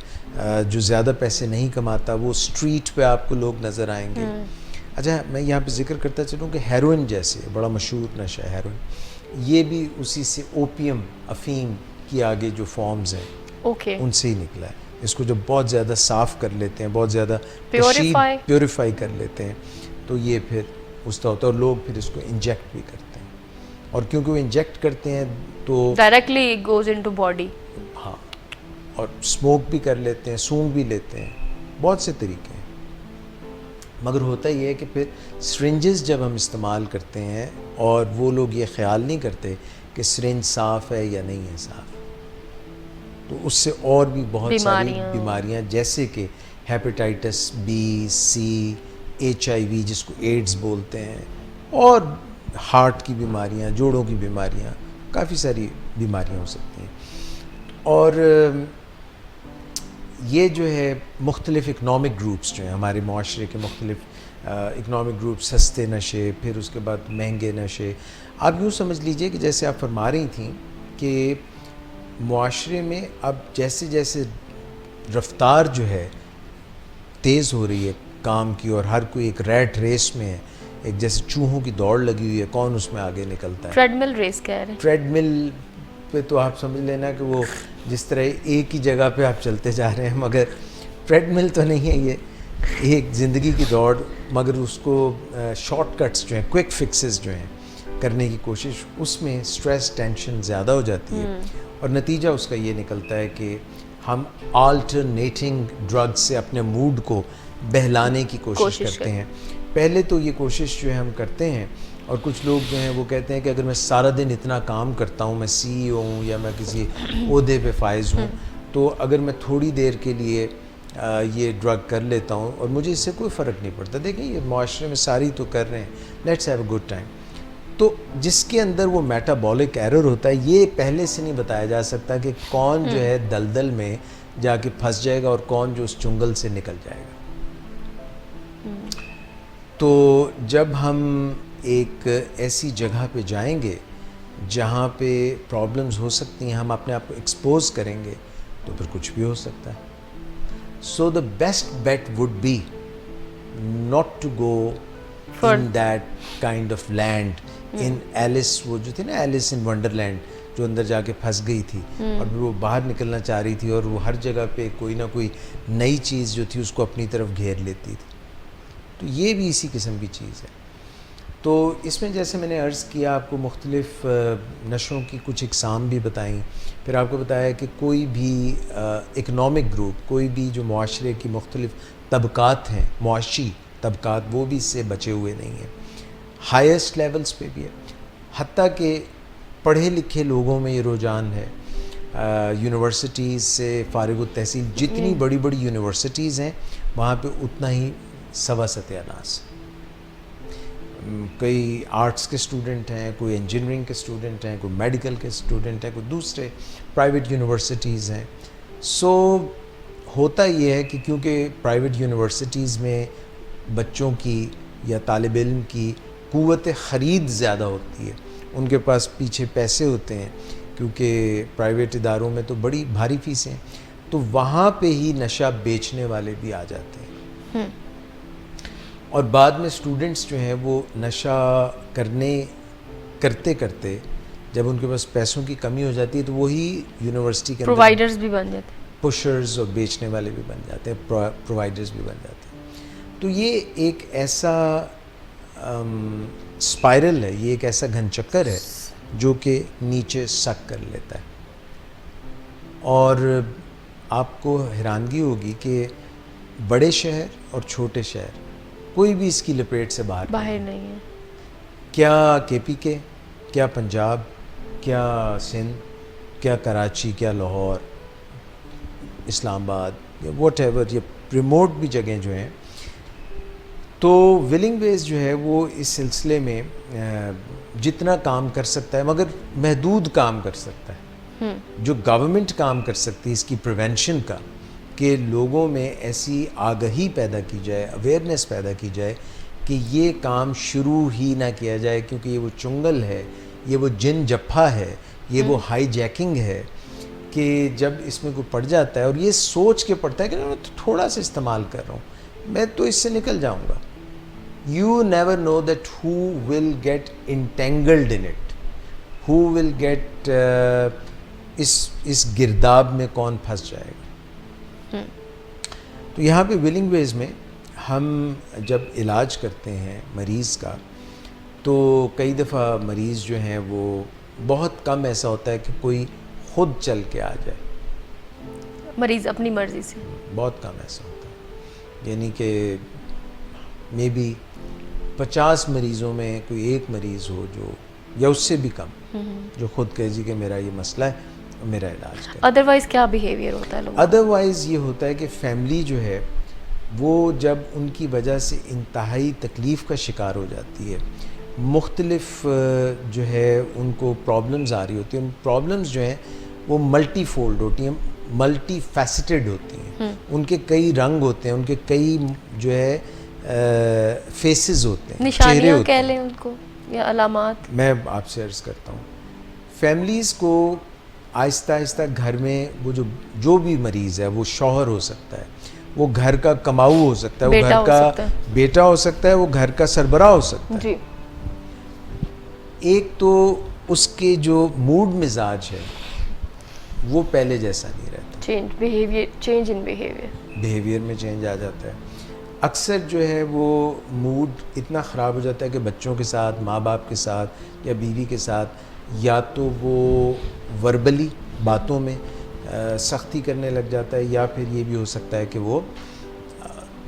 جو زیادہ پیسے نہیں کماتا وہ اسٹریٹ پہ آپ کو لوگ نظر آئیں گے. اچھا میں یہاں پہ ذکر کرتا چلوں کہ ہیروئن جیسے بڑا مشہور نشہ ہے ہیروئن, یہ بھی اسی سے اوپیم افیم کی آگے جو فارمز ہیں اوکے ان سے ہی نکلا ہے. اس کو جب بہت زیادہ صاف کر لیتے ہیں, بہت زیادہ پیوریفائی کر لیتے ہیں, تو یہ پھر اس طرح ہوتا ہے, اور لوگ پھر اس کو انجیکٹ بھی کرتے ہیں, اور کیونکہ وہ انجیکٹ کرتے ہیں تو ڈائریکٹلی گوز انٹو باڈی. ہاں, اور اسموک بھی کر لیتے ہیں, سونگ بھی لیتے ہیں, بہت سے طریقے ہیں. مگر ہوتا یہ ہے کہ پھر سرنجز جب ہم استعمال کرتے ہیں اور وہ لوگ یہ خیال نہیں کرتے کہ سرنج صاف ہے یا نہیں ہے صاف, تو اس سے اور بھی بہت ساری بیماریاں جیسے کہ ہیپیٹائٹس بی, سی, HIV جس کو ایڈز بولتے ہیں, اور ہارٹ کی بیماریاں, جوڑوں کی بیماریاں, کافی ساری بیماریاں ہو سکتی ہیں. اور یہ جو ہے مختلف اکنامک گروپس جو ہیں ہمارے معاشرے کے مختلف اکنامک گروپ, سستے نشے, پھر اس کے بعد مہنگے نشے. آپ یوں سمجھ لیجئے کہ جیسے آپ فرما رہی تھیں کہ معاشرے میں اب جیسے جیسے رفتار جو ہے تیز ہو رہی ہے کام کی, اور ہر کوئی ایک ریٹ ریس میں ہے, ایک جیسے چوہوں کی دوڑ لگی ہوئی ہے, کون اس میں آگے نکلتا ہے. ٹریڈ مل ریس کہہ رہے ہیں. ٹریڈ مل پہ تو آپ سمجھ لینا کہ وہ جس طرح ایک ہی جگہ پہ آپ چلتے جا رہے ہیں, مگر ٹریڈ مل تو نہیں ہے, یہ ایک زندگی کی دوڑ, مگر اس کو شارٹ کٹس جو ہیں, کوئک فکسز جو ہیں کرنے کی کوشش, اس میں سٹریس ٹینشن زیادہ ہو جاتی ہے, اور نتیجہ اس کا یہ نکلتا ہے کہ ہم آلٹرنیٹنگ ڈرگ سے اپنے موڈ کو بہلانے کی کوشش کرتے ہیں. پہلے تو یہ کوشش جو ہے ہم کرتے ہیں, اور کچھ لوگ جو ہیں وہ کہتے ہیں کہ اگر میں سارا دن اتنا کام کرتا ہوں, میں CEO ہوں یا میں کسی عہدے پہ فائز ہوں, تو اگر میں تھوڑی دیر کے لیے یہ ڈرگ کر لیتا ہوں اور مجھے اس سے کوئی فرق نہیں پڑتا, دیکھیں یہ معاشرے میں ساری تو کر رہے ہیں, let's have a good time. تو جس کے اندر وہ میٹابولک ایرر ہوتا ہے, یہ پہلے سے نہیں بتایا جا سکتا کہ کون جو ہے دلدل میں جا کے پھنس جائے گا اور کون جو اس چنگل سے نکل جائے گا. تو جب ہم ایک ایسی جگہ پہ جائیں گے جہاں پہ پرابلمز ہو سکتی ہیں, ہم اپنے آپ کو ایکسپوز کریں گے, تو پھر کچھ بھی ہو سکتا ہے. So the best bet would be not to go in that kind of land, in else, وہ جو تھی نا ایلس ان ونڈر لینڈ, جو اندر جا کے پھنس گئی تھی اور پھر وہ باہر نکلنا چاہ رہی تھی, اور وہ ہر جگہ پہ کوئی نہ کوئی نئی چیز جو تھی اس کو اپنی طرف گھیر لیتی تھی. تو یہ بھی اسی قسم کی چیز ہے. تو اس میں جیسے میں نے عرض کیا آپ کو مختلف نشوں کی کچھ اقسام بھی بتائیں, پھر آپ کو بتایا کہ کوئی بھی اکنامک گروپ, کوئی بھی جو معاشرے کی مختلف طبقات ہیں, معاشی طبقات, وہ بھی اس سے بچے ہوئے نہیں ہیں. ہائیسٹ لیولز پہ بھی ہے, حتیٰ کہ پڑھے لکھے لوگوں میں یہ رجحان ہے. یونیورسٹیز سے فارغ التحصیل جتنی بڑی بڑی یونیورسٹیز ہیں وہاں پہ اتنا ہی سوا ستیہ ناس. کئی آرٹس کے اسٹوڈنٹ ہیں, کوئی انجینئرنگ کے اسٹوڈنٹ ہیں, کوئی میڈیکل کے اسٹوڈنٹ ہیں, کوئی دوسرے پرائیویٹ یونیورسٹیز ہیں. سو ہوتا یہ ہے کہ کیونکہ پرائیویٹ یونیورسٹیز میں بچوں کی یا طالب علم کی قوت خرید زیادہ ہوتی ہے, ان کے پاس پیچھے پیسے ہوتے ہیں, کیونکہ پرائیویٹ اداروں میں تو بڑی بھاری فیسیں, تو وہاں پہ ہی نشہ بیچنے والے بھی آ جاتے ہیں. اور بعد میں اسٹوڈنٹس جو ہیں وہ نشہ کرتے کرتے جب ان کے پاس پیسوں کی کمی ہو جاتی ہے تو وہی یونیورسٹی کے پرووائڈرز بھی بن جاتے ہیں, پشرز اور بیچنے والے بھی بن جاتے ہیں, پرووائڈرز بھی بن جاتے ہیں. تو یہ ایک ایسا اسپائرل ہے, یہ ایک ایسا گھن چکر ہے جو کہ نیچے سک کر لیتا ہے. اور آپ کو حیرانگی ہوگی کہ بڑے شہر اور چھوٹے شہر کوئی بھی اس کی لپیٹ سے باہر نہیں ہے. کیا KPK, کیا پنجاب, کیا سندھ, کیا کراچی, کیا لاہور, اسلام آباد, یا واٹ ایور, یہ ریموٹ بھی جگہیں جو ہیں. تو ولنگ ویز جو ہے وہ اس سلسلے میں جتنا کام کر سکتا ہے, مگر محدود کام کر سکتا ہے. جو گورنمنٹ کام کر سکتی ہے اس کی پریونشن کا, کہ لوگوں میں ایسی آگہی پیدا کی جائے, اویئرنیس پیدا کی جائے کہ یہ کام شروع ہی نہ کیا جائے, کیونکہ یہ وہ چنگل ہے, یہ وہ جن جپھا ہے, یہ وہ ہائی جیکنگ ہے کہ کہ جب اس میں کوئی پڑ جاتا ہے اور یہ سوچ کے پڑتا ہے کہ میں تو تھوڑا سا استعمال کر رہا ہوں, میں تو اس سے نکل جاؤں گا. You never know that who will get entangled in it, who will get اس گرداب میں کون پھنس جائے گا. تو یہاں پہ ولنگ ویز میں ہم جب علاج کرتے ہیں مریض کا, تو کئی دفعہ مریض جو ہیں وہ بہت کم ایسا ہوتا ہے کہ کوئی خود چل کے آ جائے, مریض اپنی مرضی سے, بہت کم ایسا ہوتا ہے. یعنی کہ مے بی 50 مریضوں میں کوئی ایک مریض ہو جو, یا اس سے بھی کم, جو خود کہے جی کہ میرا یہ مسئلہ ہے, میرا علاج کریں. ادروائز کیا بیہیویئر ہوتا ہے لوگوں؟ ادروائز یہ ہوتا ہے کہ فیملی جو ہے وہ جب ان کی وجہ سے انتہائی تکلیف کا شکار ہو جاتی ہے, مختلف جو ہے ان کو پرابلمز آ رہی ہوتی ہیں, ان پرابلمز جو ہیں وہ ملٹی فولڈ ہوتی ہیں, ملٹی فیسٹڈ ہوتی ہیں, ان کے کئی رنگ ہوتے ہیں, ان کے کئی جو ہے فیسز ہوتے ہیں, چہرے نشانیاں ہوتے کہہ ہیں. لیں ان کو, یا علامات. میں آپ سے عرض کرتا ہوں, فیملیز کو آہستہ آہستہ گھر میں وہ جو بھی مریض ہے, وہ شوہر ہو سکتا ہے, وہ گھر کا کماؤ ہو سکتا ہے, وہ گھر کا بیٹا ہو سکتا ہے, وہ گھر کا سربراہ ہو سکتا ہے. جی. ایک تو اس کے جو موڈ مزاج ہے وہ پہلے جیسا نہیں رہتا, چینج ان بیہیویئر, بیہیویئر میں چینج آ جاتا ہے. اکثر جو ہے وہ موڈ اتنا خراب ہو جاتا ہے کہ بچوں کے ساتھ, ماں باپ کے ساتھ, یا بیوی کے ساتھ, یا تو وہ وربلی باتوں میں سختی کرنے لگ جاتا ہے, یا پھر یہ بھی ہو سکتا ہے کہ وہ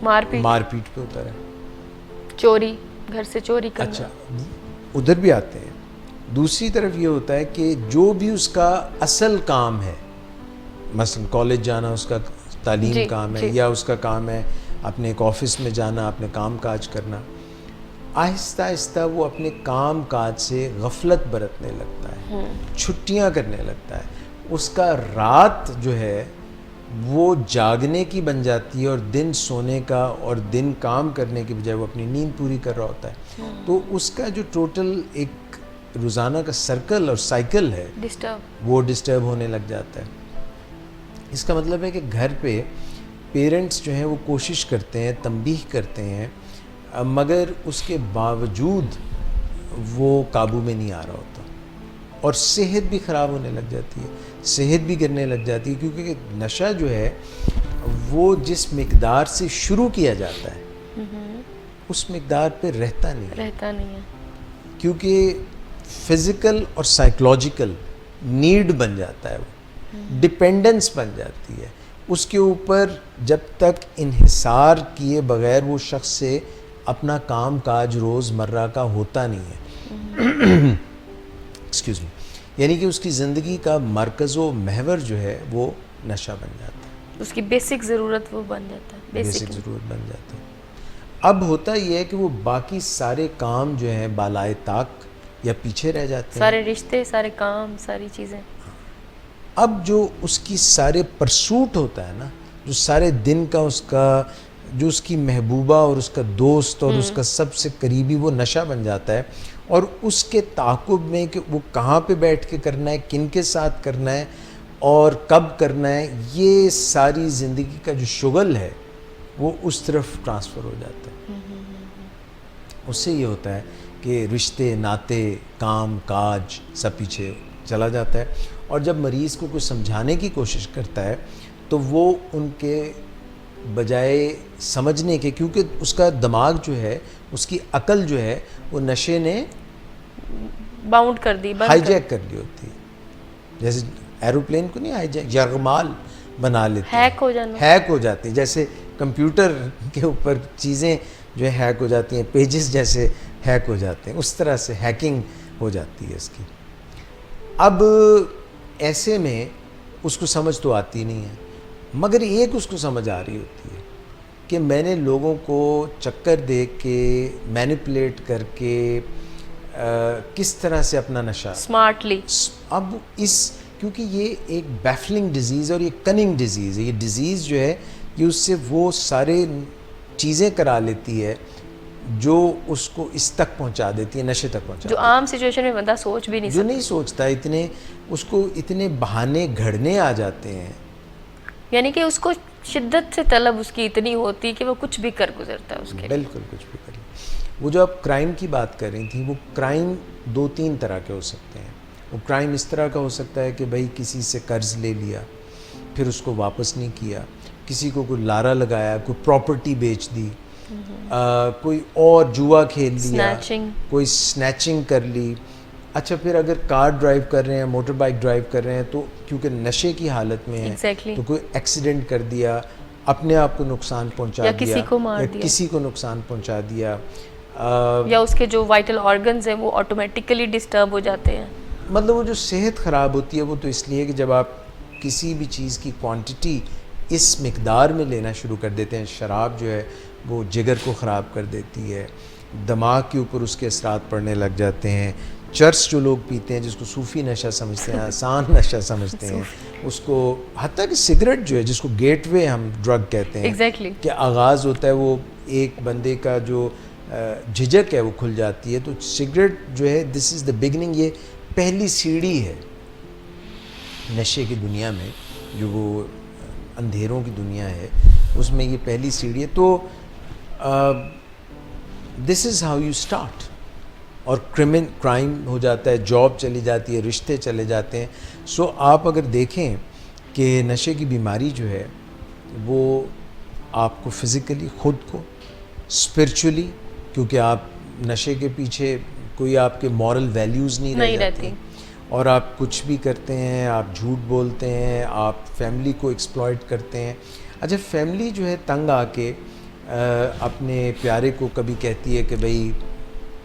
مار پیٹ پہ اتر ہے. چوری, گھر سے چوری کرنا. اچھا, ادھر بھی آتے ہیں. دوسری طرف یہ ہوتا ہے کہ جو بھی اس کا اصل کام ہے, مثلا کالج جانا اس کا تعلیم کام ہے, یا اس کا کام ہے اپنے ایک آفس میں جانا, اپنے کام کاج کرنا, آہستہ آہستہ وہ اپنے کام کاج سے غفلت برتنے لگتا ہے, چھٹیاں کرنے لگتا ہے. اس کا رات جو ہے وہ جاگنے کی بن جاتی ہے, اور دن سونے کا اور دن کام کرنے کی بجائے وہ اپنی نیند پوری کر رہا ہوتا ہے. تو اس کا جو ٹوٹل ایک روزانہ کا سرکل اور سائیکل ہے وہ ڈسٹرب ہونے لگ جاتا ہے. اس کا مطلب ہے کہ گھر پہ پیرنٹس جو ہیں وہ کوشش کرتے ہیں, تنبیہ کرتے ہیں, مگر اس کے باوجود وہ قابو میں نہیں آ رہا ہوتا, اور صحت بھی خراب ہونے لگ جاتی ہے, صحت بھی گرنے لگ جاتی ہے. کیونکہ نشہ جو ہے وہ جس مقدار سے شروع کیا جاتا ہے اس مقدار پہ رہتا نہیں ہے, کیونکہ فزیکل اور سائیکولوجیکل نیڈ بن جاتا ہے, وہ ڈپینڈنس بن جاتی ہے. اس کے اوپر جب تک انحصار کیے بغیر وہ شخص سے اپنا کام کاج روز مرہ کا ہوتا نہیں ہے. Excuse me. یعنی کہ اس کی زندگی کا مرکز و محور جو ہے وہ نشہ بن جاتا ہے, اس کی بیسک ضرورت وہ بن جاتا ہے, بیسک ضرورت بن جاتا ہے. اب ہوتا یہ ہے کہ وہ باقی سارے کام جو ہیں بالائے طاق یا پیچھے رہ جاتے ہیں, سارے رشتے, سارے کام, ساری چیزیں. اب جو اس کی سارے پرسوٹ ہوتا ہے نا, جو سارے دن کا اس کا جو اس کی محبوبہ اور اس کا دوست اور اس کا سب سے قریبی وہ نشہ بن جاتا ہے, اور اس کے تعاقب میں کہ وہ کہاں پہ بیٹھ کے کرنا ہے, کن کے ساتھ کرنا ہے, اور کب کرنا ہے, یہ ساری زندگی کا جو شغل ہے وہ اس طرف ٹرانسفر ہو جاتا ہے. اس سے یہ ہوتا ہے کہ رشتے, ناطے, کام کاج سب پیچھے چلا جاتا ہے. اور جب مریض کو کوئی سمجھانے کی کوشش کرتا ہے تو وہ ان کے بجائے سمجھنے کے, کیونکہ اس کا دماغ جو ہے, اس کی عقل جو ہے وہ نشے نے باؤنڈ کر دی, ہائی جیک کر لی ہوتی ہے. جیسے ایروپلین کو نہیں ہائی جیک, یرغمال بنا لیتے ہیں, ہیک ہو جاتی ہیں. جیسے کمپیوٹر کے اوپر چیزیں جو ہے ہیک ہو جاتی ہیں, پیجز جیسے ہیک ہو جاتے ہیں, اس طرح سے ہیکنگ ہو جاتی ہے اس کی. اب ایسے میں اس کو سمجھ تو آتی نہیں ہے, مگر ایک اس کو سمجھ آ رہی ہوتی ہے کہ میں نے لوگوں کو چکر دے کے, مینیپولیٹ کر کے کس طرح سے اپنا نشہ سمارٹلی. اب کیونکہ یہ ایک بیفلنگ ڈیزیز اور یہ کننگ ڈیزیز ہے. یہ ڈیزیز جو ہے یہ اس سے وہ سارے چیزیں کرا لیتی ہے جو اس کو اس تک پہنچا دیتی ہے, نشے تک پہنچا جو عام سچویشن میں بندہ سوچ بھی نہیں جو نہیں سوچتا, اتنے اس کو اتنے بہانے گھڑنے آ جاتے ہیں. یعنی کہ اس کو شدت سے طلب اس کی اتنی ہوتی کہ وہ کچھ بھی کر گزرتا ہے اس کے. بالکل کچھ بھی کریں. وہ جو آپ کرائم کی بات کر رہی تھیں, وہ کرائم 2-3 طرح کے ہو سکتے ہیں. وہ کرائم اس طرح کا ہو سکتا ہے کہ بھائی کسی سے قرض لے لیا, پھر اس کو واپس نہیں کیا, کسی کو کوئی لارا لگایا, کوئی پراپرٹی بیچ دی, کوئی اور جوا کھیل لیا, کوئی سنیچنگ کر لی. اچھا پھر اگر کار ڈرائیو کر رہے ہیں, موٹر بائک ڈرائیو کر رہے ہیں, تو کیونکہ نشے کی حالت میں ہیں تو کوئی ایکسیڈنٹ کر دیا, اپنے آپ کو نقصان پہنچا دیا, کسی کو نقصان پہنچا دیا, یا اس کے جو وائٹل آرگنز ہیں وہ آٹومیٹیکلی ڈسٹرب ہو جاتے ہیں. مطلب وہ جو صحت خراب ہوتی ہے وہ تو اس لیے کہ جب آپ کسی بھی چیز کی کوانٹٹی اس مقدار میں لینا شروع کر دیتے ہیں. شراب جو ہے وہ جگر کو خراب کر دیتی ہے, دماغ کے اوپر اس کے اثرات پڑنے لگ جاتے ہیں. چرس جو لوگ پیتے ہیں, جس کو صوفی نشہ سمجھتے ہیں, آسان نشہ سمجھتے ہیں, اس کو حتیٰ کہ سگریٹ جو ہے جس کو گیٹ وے ہم ڈرگ کہتے ہیں, کہ آغاز ہوتا ہے وہ ایک بندے کا جو جھجک ہے وہ کھل جاتی ہے, تو سگریٹ جو ہے دس از دا بگننگ, یہ پہلی سیڑھی ہے نشے کی دنیا میں, جو وہ اندھیروں کی دنیا ہے اس میں یہ پہلی سیڑھی ہے. تو دس از ہاؤ یو اسٹارٹ. اور کرائم ہو جاتا ہے, جاب چلی جاتی ہے, رشتے چلے جاتے ہیں. سو آپ اگر دیکھیں کہ نشے کی بیماری جو ہے وہ آپ کو فزیکلی خود کو, اسپرچولی, کیونکہ آپ نشے کے پیچھے کوئی آپ کے مورل ویلیوز نہیں رہ جاتے اور آپ کچھ بھی کرتے ہیں, آپ جھوٹ بولتے ہیں, آپ فیملی کو ایکسپلائٹ کرتے ہیں. اچھا فیملی جو ہے تنگ آ کے اپنے پیارے کو کبھی کہتی ہے کہ بھئی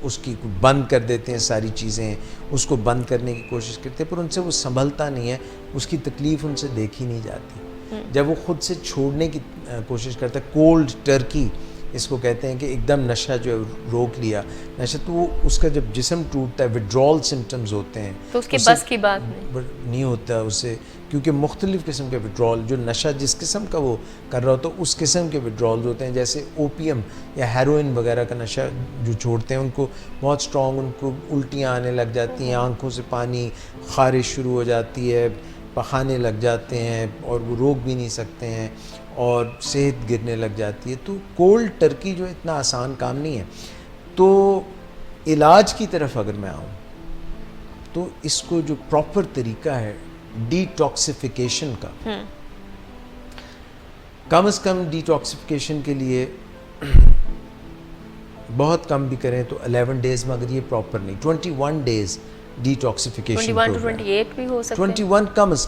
اس کی بند کر دیتے ہیں ساری چیزیں, اس کو بند کرنے کی کوشش کرتے ہیں, پر ان سے وہ سنبھلتا نہیں ہے, اس کی تکلیف ان سے دیکھی نہیں جاتی. جب وہ خود سے چھوڑنے کی کوشش کرتا ہے, کولڈ ٹرکی اس کو کہتے ہیں, کہ ایک دم نشہ جو ہے روک لیا نشہ, تو وہ اس کا جب جسم ٹوٹتا ہے, وڈرال سمٹمز ہوتے ہیں, تو اس کے بس کی بات نہیں ہوتا اسے, کیونکہ مختلف قسم کے وڈرال, جو نشہ جس قسم کا وہ کر رہا ہوتا ہے اس قسم کے وڈرالز ہوتے ہیں. جیسے اوپیم یا ہیروئن وغیرہ کا نشہ جو چھوڑتے ہیں ان کو بہت اسٹرانگ, ان کو الٹیاں آنے لگ جاتی ہیں, آنکھوں سے پانی, خارش شروع ہو جاتی ہے, پخانے لگ جاتے ہیں اور وہ روک بھی نہیں سکتے ہیں, اور صحت گرنے لگ جاتی ہے. تو کولڈ ٹرکی جو اتنا آسان کام نہیں ہے. تو علاج کی طرف اگر میں آؤں تو اس کو جو پراپر طریقہ ہے ڈی ٹاکسیفیکیشن کا, کم از کم ڈی ٹاکسیفیکیشن کے لیے بہت کم بھی کریں تو 11 ڈیز میں, اگر یہ پراپر نہیں 21 ڈیز ڈی ٹاکسیفیکیشن 21 to 28 بھی ہو سکتے ہیں, 21 کم از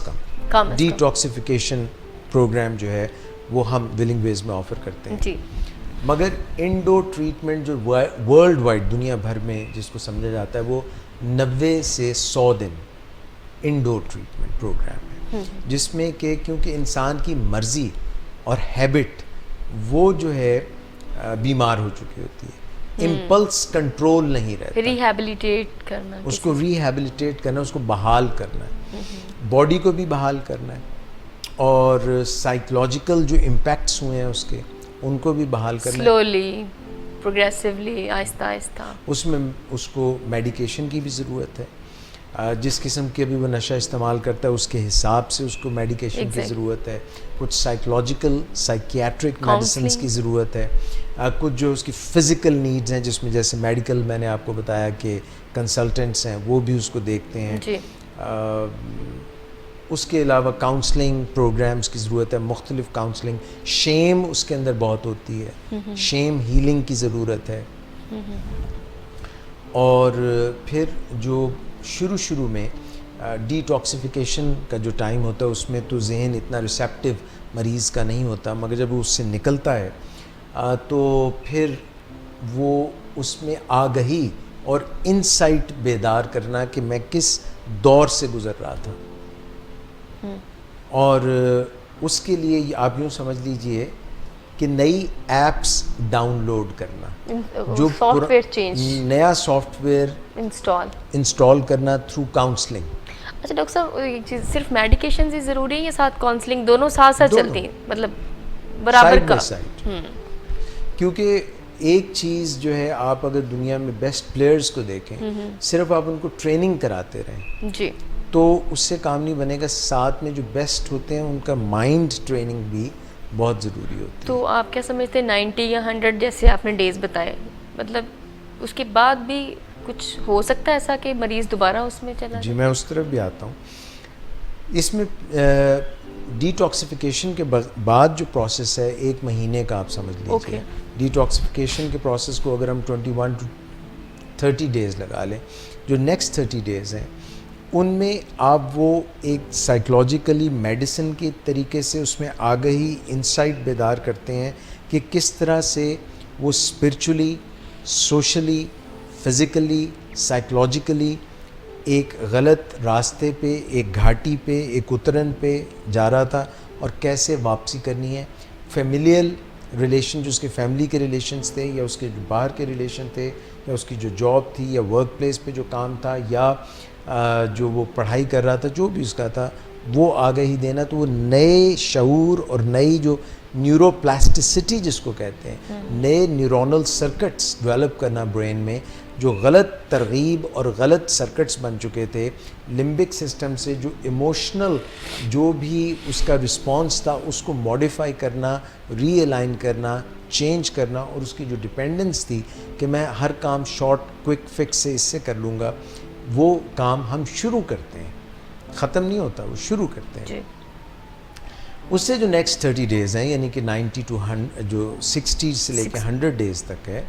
کم ڈی ٹاکسیفیکیشن پروگرام جو ہے وہ ہم ولنگ ویز میں آفر کرتے ہیں. جی. مگر انڈو ٹریٹمنٹ جو ورلڈ وائڈ دنیا بھر میں جس کو سمجھا جاتا ہے وہ 90 سے 100 دن انڈو ٹریٹمنٹ پروگرام ہے, جس میں کہ کیونکہ انسان کی مرضی اور ہیبٹ وہ جو ہے بیمار ہو چکی ہوتی ہے, امپلس کنٹرول نہیں رہتا, ریہیبلیٹیٹ کرنا, اس کو ریہیبلیٹیٹ کرنا, اس کو بحال کرنا ہے, باڈی کو بھی بحال کرنا ہے, اور سائیکولوجیکل جو امپیکٹس ہوئے ہیں اس کے ان کو بھی بحال کرنا ہے, سلولی, پروگریسولی, آہستہ آہستہ. اس میں اس کو میڈیکیشن کی بھی ضرورت ہے, جس قسم کے بھی وہ نشہ استعمال کرتا ہے اس کے حساب سے اس کو میڈیکیشن کی ضرورت ہے, کچھ سائیکولوجیکل سائیکیاٹرک میڈیسنس کی ضرورت ہے, کچھ جو اس کی فزیکل نیڈز ہیں جس میں جیسے میڈیکل میں نے آپ کو بتایا کہ کنسلٹنٹس ہیں وہ بھی اس کو دیکھتے ہیں. اس کے علاوہ کاؤنسلنگ پروگرامز کی ضرورت ہے, مختلف کاؤنسلنگ. شیم اس کے اندر بہت ہوتی ہے, شیم ہیلنگ کی ضرورت ہے. اور پھر جو شروع میں ڈی ٹاکسیفیکیشن کا جو ٹائم ہوتا ہے اس میں تو ذہن اتنا ریسیپٹیو مریض کا نہیں ہوتا, مگر جب وہ اس سے نکلتا ہے تو پھر وہ اس میں آگہی اور انسائٹ بیدار کرنا کہ میں کس دور سے گزر رہا تھا, اور اس کے لیے آپ یوں سمجھ لیجئے کہ نئی ایپس ڈاؤن لوڈ کرنا, جو سافٹ ویئر چینج, نیا سافٹ ویئر انسٹال کرنا تھرو کاؤنسلنگ. اچھا ڈاکٹر صاحب ایک چیز, صرف میڈیکیشنز ہی ضروری ہیں یا ساتھ کاؤنسلنگ دونوں ساتھ چلتی ہیں, مطلب برابر کا؟ کیونکہ ایک چیز جو ہے, آپ اگر دنیا میں بیسٹ پلیئرز کو دیکھیں, صرف آپ ان کو ٹریننگ کراتے رہیں جی تو اس سے کام نہیں بنے گا. ساتھ میں جو بیسٹ ہوتے ہیں ان کا مائنڈ ٹریننگ بھی بہت ضروری ہوتی ہے. تو آپ کیا سمجھتے ہیں 90 یا 100 جیسے آپ نے ڈیز بتائے, مطلب اس کے بعد بھی کچھ ہو سکتا ہے ایسا کہ مریض دوبارہ اس میں چلا جی, میں اس طرف بھی آتا ہوں. اس میں ڈیٹاکسیفیکیشن کے بعد جو پروسیس ہے 1 مہینے کا آپ سمجھ لیجیے. ڈیٹاکسیفیکیشن کے پروسیس کو اگر ہم 21 to 30 ڈیز لگا لیں, جو نیکسٹ 30 ڈیز ہیں ان میں آپ وہ ایک سائیکلوجیکلی میڈیسن کے طریقے سے اس میں آگہی انسائٹ بیدار کرتے ہیں کہ کس طرح سے وہ اسپرچولی, سوشلی, فزیکلی, سائیکلوجیکلی ایک غلط راستے پہ, ایک گھاٹی پہ, ایک اترن پہ جا رہا تھا اور کیسے واپسی کرنی ہے. فیملیل ریلیشن, جو اس کے فیملی کے ریلیشنز تھے یا اس کے جو باہر کے ریلیشن تھے یا اس کی جو جاب تھی یا ورک پلیس پہ جو کام تھا یا جو وہ پڑھائی کر رہا تھا, جو بھی اس کا تھا, وہ آگہی دینا. تو وہ نئے شعور اور نئی جو نیورو پلاسٹیسٹی جس کو کہتے ہیں, نئے نیورونل سرکٹس ڈیولپ کرنا برین میں, جو غلط ترغیب اور غلط سرکٹس بن چکے تھے لمبک سسٹم سے, جو ایموشنل جو بھی اس کا رسپانس تھا اس کو موڈیفائی کرنا, ری الائن کرنا, چینج کرنا, اور اس کی جو ڈپینڈنس تھی کہ میں ہر کام شارٹ کوئک فکس سے اس سے کر لوں گا, وہ کام ہم شروع کرتے ہیں. ختم نہیں ہوتا, وہ شروع کرتے ہیں. اس سے جو نیکسٹ 30 ڈیز ہیں یعنی کہ 90 to 100 جو 60 سے لے کے 100 ڈیز تک ہے,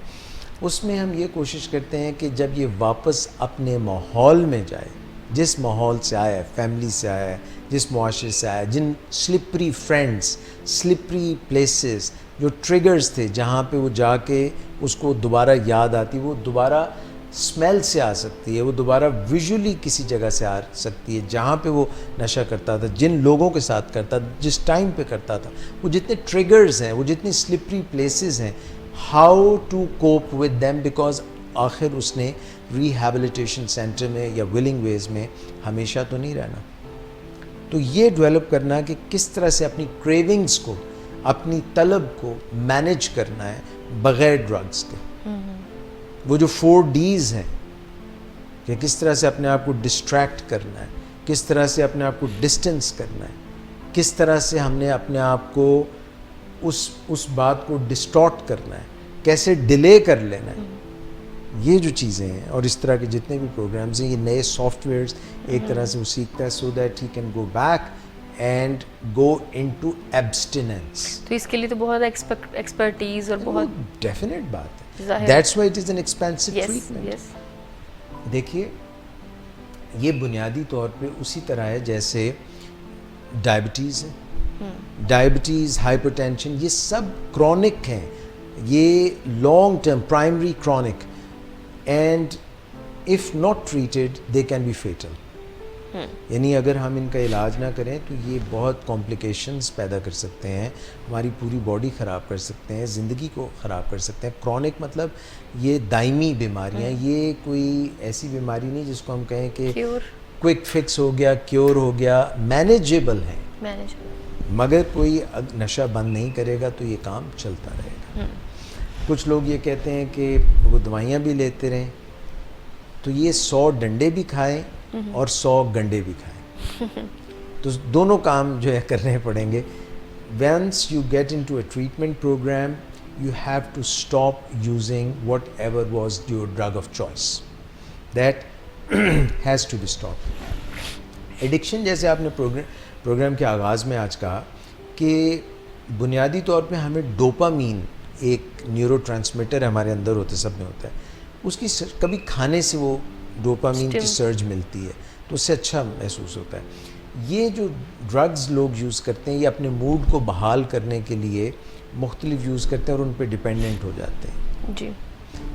اس میں ہم یہ کوشش کرتے ہیں کہ جب یہ واپس اپنے ماحول میں جائے, جس ماحول سے آیا ہے, فیملی سے آیا ہے, جس معاشرے سے آیا ہے, جن سلپری فرینڈس, سلپری پلیسز, جو ٹریگرز تھے جہاں پہ وہ جا کے اس کو دوبارہ یاد آتی, وہ دوبارہ اسمیل سے آ سکتی ہے, وہ دوبارہ ویژولی کسی جگہ سے آ سکتی ہے جہاں پہ وہ نشہ کرتا تھا, جن لوگوں کے ساتھ کرتا تھا, جس ٹائم پہ کرتا تھا, وہ جتنے ٹریگرز ہیں, وہ جتنی سلپری پلیسز ہیں, how to cope with them, because آخر اس نے ریہیبلیٹیشن سینٹر میں یا ولنگ ویز میں ہمیشہ تو نہیں رہنا. تو یہ ڈیولپ کرنا کہ کس طرح سے اپنی کریونگز کو, اپنی طلب کو مینیج کرنا ہے بغیر ڈرگز کے. وہ جو 4 Ds ہیں کہ کس طرح سے اپنے آپ کو ڈسٹریکٹ کرنا ہے, کس طرح سے اپنے آپ کو ڈسٹنس کرنا ہے, کس طرح سے ہم نے اپنے آپ کو اس بات کو ڈسٹارٹ کرنا ہے, کیسے ڈیلے کر لینا ہے, یہ جو چیزیں ہیں. اور اس طرح کے جتنے بھی پروگرامز ہیں, یہ نئے سافٹ ویئرز ایک طرح سے وہ سیکھتا ہے so that he can go back and go into abstinence. تو اس کے لیے تو بہت ایکسپرٹیز اور بہت ڈیفینیٹ بات ہے. That's why it is an expensive treatment. دیکھیے یہ بنیادی طور پہ اسی طرح ہے جیسے ڈائبٹیز ہے, ڈائبٹیز, ہائپر ٹینشن, یہ سب کرونک ہیں, یہ long term primary chronic, and if not treated they can be fatal. یعنی اگر ہم ان کا علاج نہ کریں تو یہ بہت کمپلیکیشنز پیدا کر سکتے ہیں, ہماری پوری باڈی خراب کر سکتے ہیں, زندگی کو خراب کر سکتے ہیں. کرونک مطلب یہ دائمی بیماریاں, یہ کوئی ایسی بیماری نہیں جس کو ہم کہیں کہ کوئک فکس ہو گیا, کیور ہو گیا. مینیجیبل ہیں, مگر کوئی نشہ بند نہیں کرے گا تو یہ کام چلتا رہے گا. کچھ لوگ یہ کہتے ہیں کہ وہ دوائیاں بھی لیتے رہیں, تو یہ 100 ڈنڈے بھی کھائیں اور 100 گنڈے بھی کھائیں, تو دونوں کام جو ہے کرنے پڑیں گے. Once you get into a treatment programme you have to stop using whatever was your drug of choice. That has to be stop. Addiction جیسے آپ نے پروگرام کے آغاز میں آج کہا کہ بنیادی طور پہ ہمیں ڈوپامین ایک نیورو ٹرانسمیٹر ہمارے اندر ہوتا ہے, سب میں ہوتا ہے, اس کی کبھی کھانے سے وہ ڈوپامین کی سرج ملتی ہے تو اس سے اچھا محسوس ہوتا ہے. یہ جو ڈرگز لوگ یوز کرتے ہیں یہ اپنے موڈ کو بحال کرنے کے لیے مختلف یوز کرتے ہیں اور ان پہ ڈپینڈنٹ ہو جاتے ہیں. جی,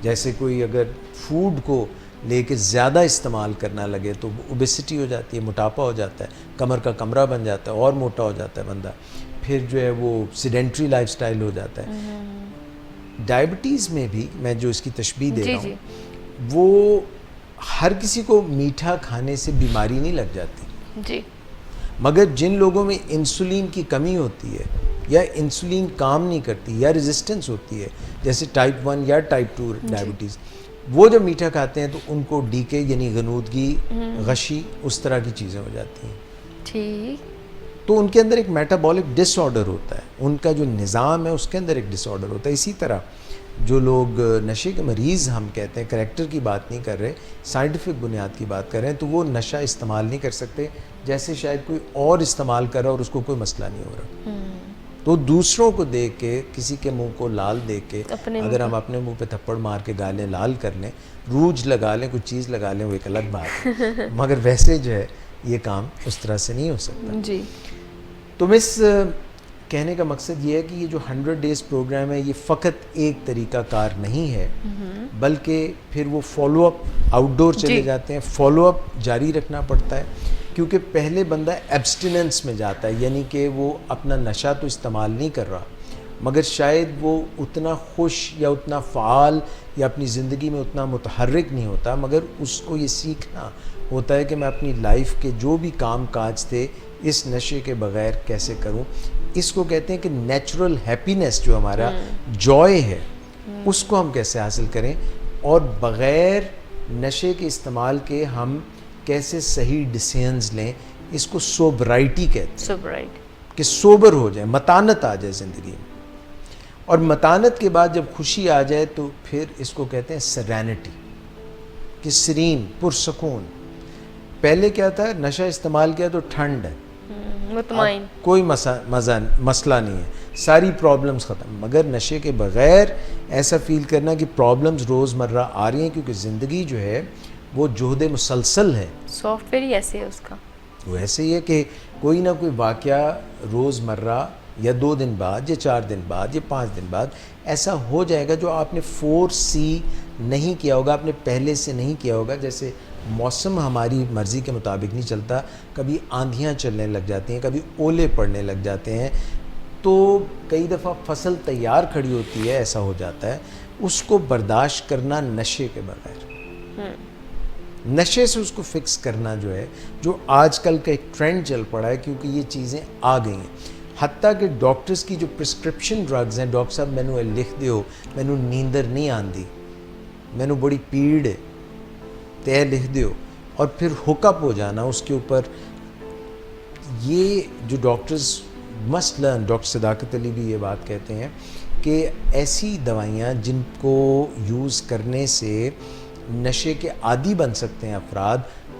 جیسے کوئی اگر فوڈ کو لے کے زیادہ استعمال کرنا لگے تو اوبیسٹی ہو جاتی ہے, موٹاپا ہو جاتا ہے, کمر کا کمرہ بن جاتا ہے اور موٹا ہو جاتا ہے بندہ, پھر جو ہے وہ سیڈنٹری لائف سٹائل ہو جاتا ہے. ڈائبٹیز میں بھی میں جو اس کی تشبیہ دے رہا ہوں وہ ہر کسی کو میٹھا کھانے سے بیماری نہیں لگ جاتی, جی, مگر جن لوگوں میں انسولین کی کمی ہوتی ہے یا انسولین کام نہیں کرتی یا ریزسٹنس ہوتی ہے جیسے ٹائپ 1 یا ٹائپ 2 ڈائبٹیز، وہ جب میٹھا کھاتے ہیں تو ان کو ڈی کے یعنی غنودگی، غشی، اس طرح کی چیزیں ہو جاتی ہیں. ٹھیک. تو ان کے اندر ایک میٹابولک ڈس آرڈر ہوتا ہے، ان کا جو نظام ہے اس کے اندر ایک ڈس آرڈر ہوتا ہے. اسی طرح جو لوگ نشے کے مریض ہم کہتے ہیں، کریکٹر کی بات نہیں کر رہے، سائنٹیفک بنیاد کی بات کر رہے ہیں، تو وہ نشہ استعمال نہیں کر سکتے جیسے شاید کوئی اور استعمال کر رہا اور اس کو کوئی مسئلہ نہیں ہو رہا. تو دوسروں کو دیکھ کے، کسی کے منہ کو لال دیکھ کے اگر ہم اپنے منہ پہ تھپڑ مار کے گالیں لال کر لیں، روج لگا لیں، کوئی چیز لگا لیں، وہ ایک الگ بات ہے، مگر ویسے جو ہے یہ کام اس طرح سے نہیں ہو سکتا. جی. تو مس کہنے کا مقصد یہ ہے کہ یہ جو 100 ڈیز پروگرام ہے یہ فقط ایک طریقہ کار نہیں ہے، بلکہ پھر وہ فالو اپ آؤٹ ڈور چلے جاتے ہیں، فالو اپ جاری رکھنا پڑتا ہے، کیونکہ پہلے بندہ ایبسٹیننس میں جاتا ہے، یعنی کہ وہ اپنا نشہ تو استعمال نہیں کر رہا مگر شاید وہ اتنا خوش یا اتنا فعال یا اپنی زندگی میں اتنا متحرک نہیں ہوتا، مگر اس کو یہ سیکھنا ہوتا ہے کہ میں اپنی لائف کے جو بھی کام کاج تھے اس نشے کے بغیر کیسے کروں. اس کو کہتے ہیں کہ نیچرل ہیپینس جو ہمارا جوائے ہے اس کو ہم کیسے حاصل کریں، اور بغیر نشے کے استعمال کے ہم کیسے صحیح ڈیسیژنز لیں. اس کو سوبرائٹی کہتے ہیں، کہ سوبر ہو جائے، متانت آ جائے زندگی میں. اور متانت کے بعد جب خوشی آ جائے تو پھر اس کو کہتے ہیں سرینٹی، کہ سرین، پرسکون. پہلے کیا تھا، نشہ استعمال کیا تو ٹھنڈ ہے، مطمئن، کوئی مسئلہ نہیں ہے، ساری پرابلمز ختم. مگر نشے کے بغیر ایسا فیل کرنا کہ پرابلمز روز مرہ آ رہی ہیں، کیونکہ زندگی جو ہے وہ جہد مسلسل ہے. سافٹ ویئر ہی ایسے ہے اس کا، وہ ایسے ہی ہے کہ کوئی نہ کوئی واقعہ روز مرہ یا 2 دن بعد یا 4 دن بعد یا 5 دن بعد ایسا ہو جائے گا جو آپ نے فور سی نہیں کیا ہوگا، آپ نے پہلے سے نہیں کیا ہوگا. جیسے موسم ہماری مرضی کے مطابق نہیں چلتا، کبھی آندھیاں چلنے لگ جاتی ہیں، کبھی اولے پڑنے لگ جاتے ہیں، تو کئی دفعہ فصل تیار کھڑی ہوتی ہے، ایسا ہو جاتا ہے. اس کو برداشت کرنا نشے کے بغیر، نشے سے اس کو فکس کرنا جو ہے، جو آج کل کا ایک ٹرینڈ چل پڑا ہے، کیونکہ یہ چیزیں آ گئی ہیں. حتیٰ کہ ڈاکٹرز کی جو پرسکرپشن ڈرگز ہیں، ڈاکٹر صاحب مینو لکھ دیو، مینو نیندر نہیں آندی، مینو بڑی پیڑ ہے، تے لکھ دیو، اور پھر ہک اپ ہو جانا اس کے اوپر. یہ جو ڈاکٹرز مسٹ لرن، ڈاکٹر صداقت علی بھی یہ بات کہتے ہیں کہ ایسی دوائیاں جن کو یوز کرنے سے نشے کے عادی بن سکتے ہیں افراد،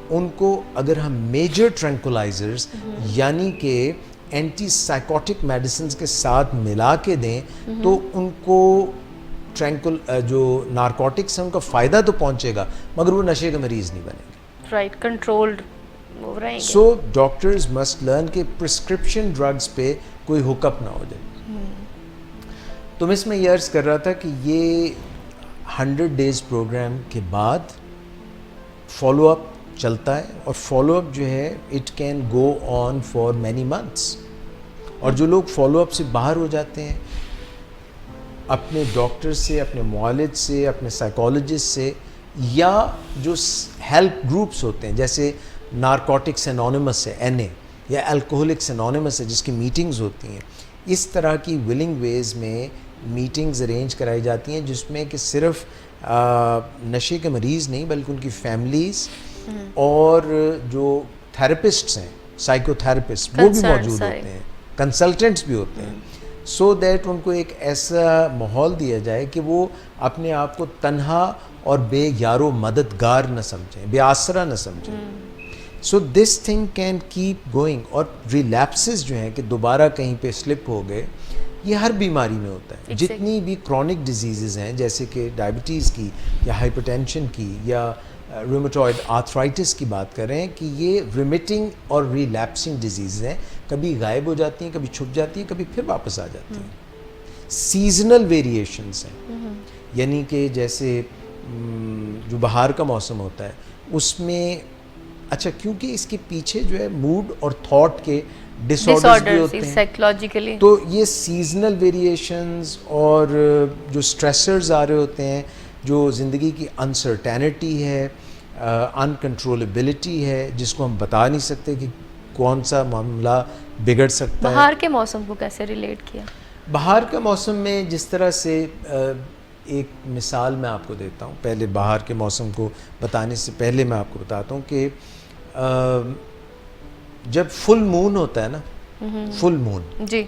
ان کو اگر ہم میجر ٹرینکولائزرز یعنی کہ اینٹی سائیکوٹک میڈیسنز کے ساتھ ملا کے دیں تو ان کو جو نارکوٹکس ہیں ان کا فائدہ تو پہنچے گا مگر وہ نشے کے مریض نہیں بنیں گے. رائٹ، کنٹرولڈ ہو رہے ہیں. سو ڈاکٹرز مسٹ لرن کہ پرسکرپشن ڈرگز پہ کوئی ہک اپ نہ ہو جائے. تو اس میں یہ عرض کر رہا تھا کہ یہ 100 ڈیز پروگرام کے بعد فالو اپ چلتا ہے، اور فالو اپ جو ہے it can go on for many months. اور جو لوگ فالو اپ سے باہر ہو جاتے ہیں، اپنے ڈاکٹر سے، اپنے معالج سے، اپنے سائیکالوجسٹ سے، یا جو ہیلپ گروپس ہوتے ہیں جیسے نارکوٹکس انونیمس ہے این اے، یا الکوہولکس انونیمس ہے جس کی میٹنگز ہوتی ہیں، اس طرح کی ولنگ ویز میں میٹنگز ارینج کرائی جاتی ہیں جس میں کہ صرف نشے کے مریض نہیں بلکہ ان کی فیملیز اور جو تھراپسٹس ہیں، سائیکو تھراپسٹ، وہ بھی موجود ہوتے ہیں، کنسلٹنٹس بھی ہوتے ہیں، سو دیٹ ان کو ایک ایسا ماحول دیا جائے کہ وہ اپنے آپ کو تنہا اور بے یار و مددگار نہ سمجھیں، بے آسرا نہ سمجھیں. So this thing can keep going. اور ریلیپسز جو ہیں کہ دوبارہ کہیں پہ سلپ ہو گئے، یہ ہر بیماری میں ہوتا ہے. جتنی بھی کرونک ڈیزیزز ہیں جیسے کہ ڈائبٹیز کی یا ہائپر ٹینشن کی یا رومیٹوئڈ آرتھرائٹس کی بات کر رہے ہیں کہ یہ ریمیٹنگ اور ریلیپسنگ ڈیزیز ہیں، کبھی غائب ہو جاتی ہیں، کبھی چھپ جاتی ہیں، کبھی پھر واپس آ جاتی ہیں. سیزنل ویریشنز ہیں، یعنی کہ جیسے جو بہار کا موسم ہوتا ہے اس میں اچھا کیونکہ اس کے پیچھے جو ہے موڈ اور تھاٹ کے ڈس آرڈرز بھی ہوتے ہیں سائیکولوجیکلی، تو یہ سیزنل ویریشنز اور جو سٹریسرز آ رہے ہوتے ہیں، جو زندگی کی انسرٹینٹی ہے، انکنٹرولبلٹی ہے، جس کو ہم بتا نہیں سکتے کہ کون سا معاملہ بگڑ سکتا ہے. بہار کے موسم کو کیسے ریلیٹ کیا؟ بہار کا موسم میں جس طرح سے ایک مثال میں آپ کو دیتا ہوں. پہلے بہار کے موسم کو بتانے سے پہلے میں آپ کو بتاتا ہوں کہ جب فل مون ہوتا ہے نا, فل مون, جی,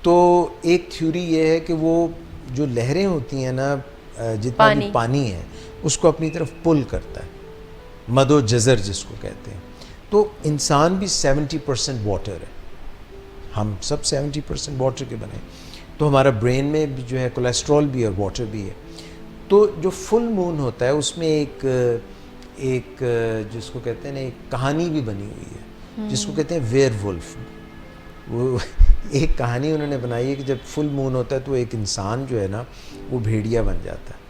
تو ایک تھیوری یہ ہے کہ وہ جو لہریں ہوتی ہیں نا, جتنا بھی پانی ہے اس کو اپنی طرف پل کرتا ہے, مد و جزر جس کو کہتے ہیں. تو انسان بھی 70% واٹر ہے, ہم سب 70% واٹر کے بنے, تو ہمارا برین میں بھی جو ہے کولیسٹرول بھی ہے اور واٹر بھی ہے. تو جو فل مون ہوتا ہے اس میں ایک جس کو کہتے ہیں نا, ایک کہانی بھی بنی ہوئی ہے جس کو کہتے ہیں ویئر ولف. وہ ایک کہانی انہوں نے بنائی ہے کہ جب فل مون ہوتا ہے تو ایک انسان جو ہے نا وہ بھیڑیا بن جاتا ہے.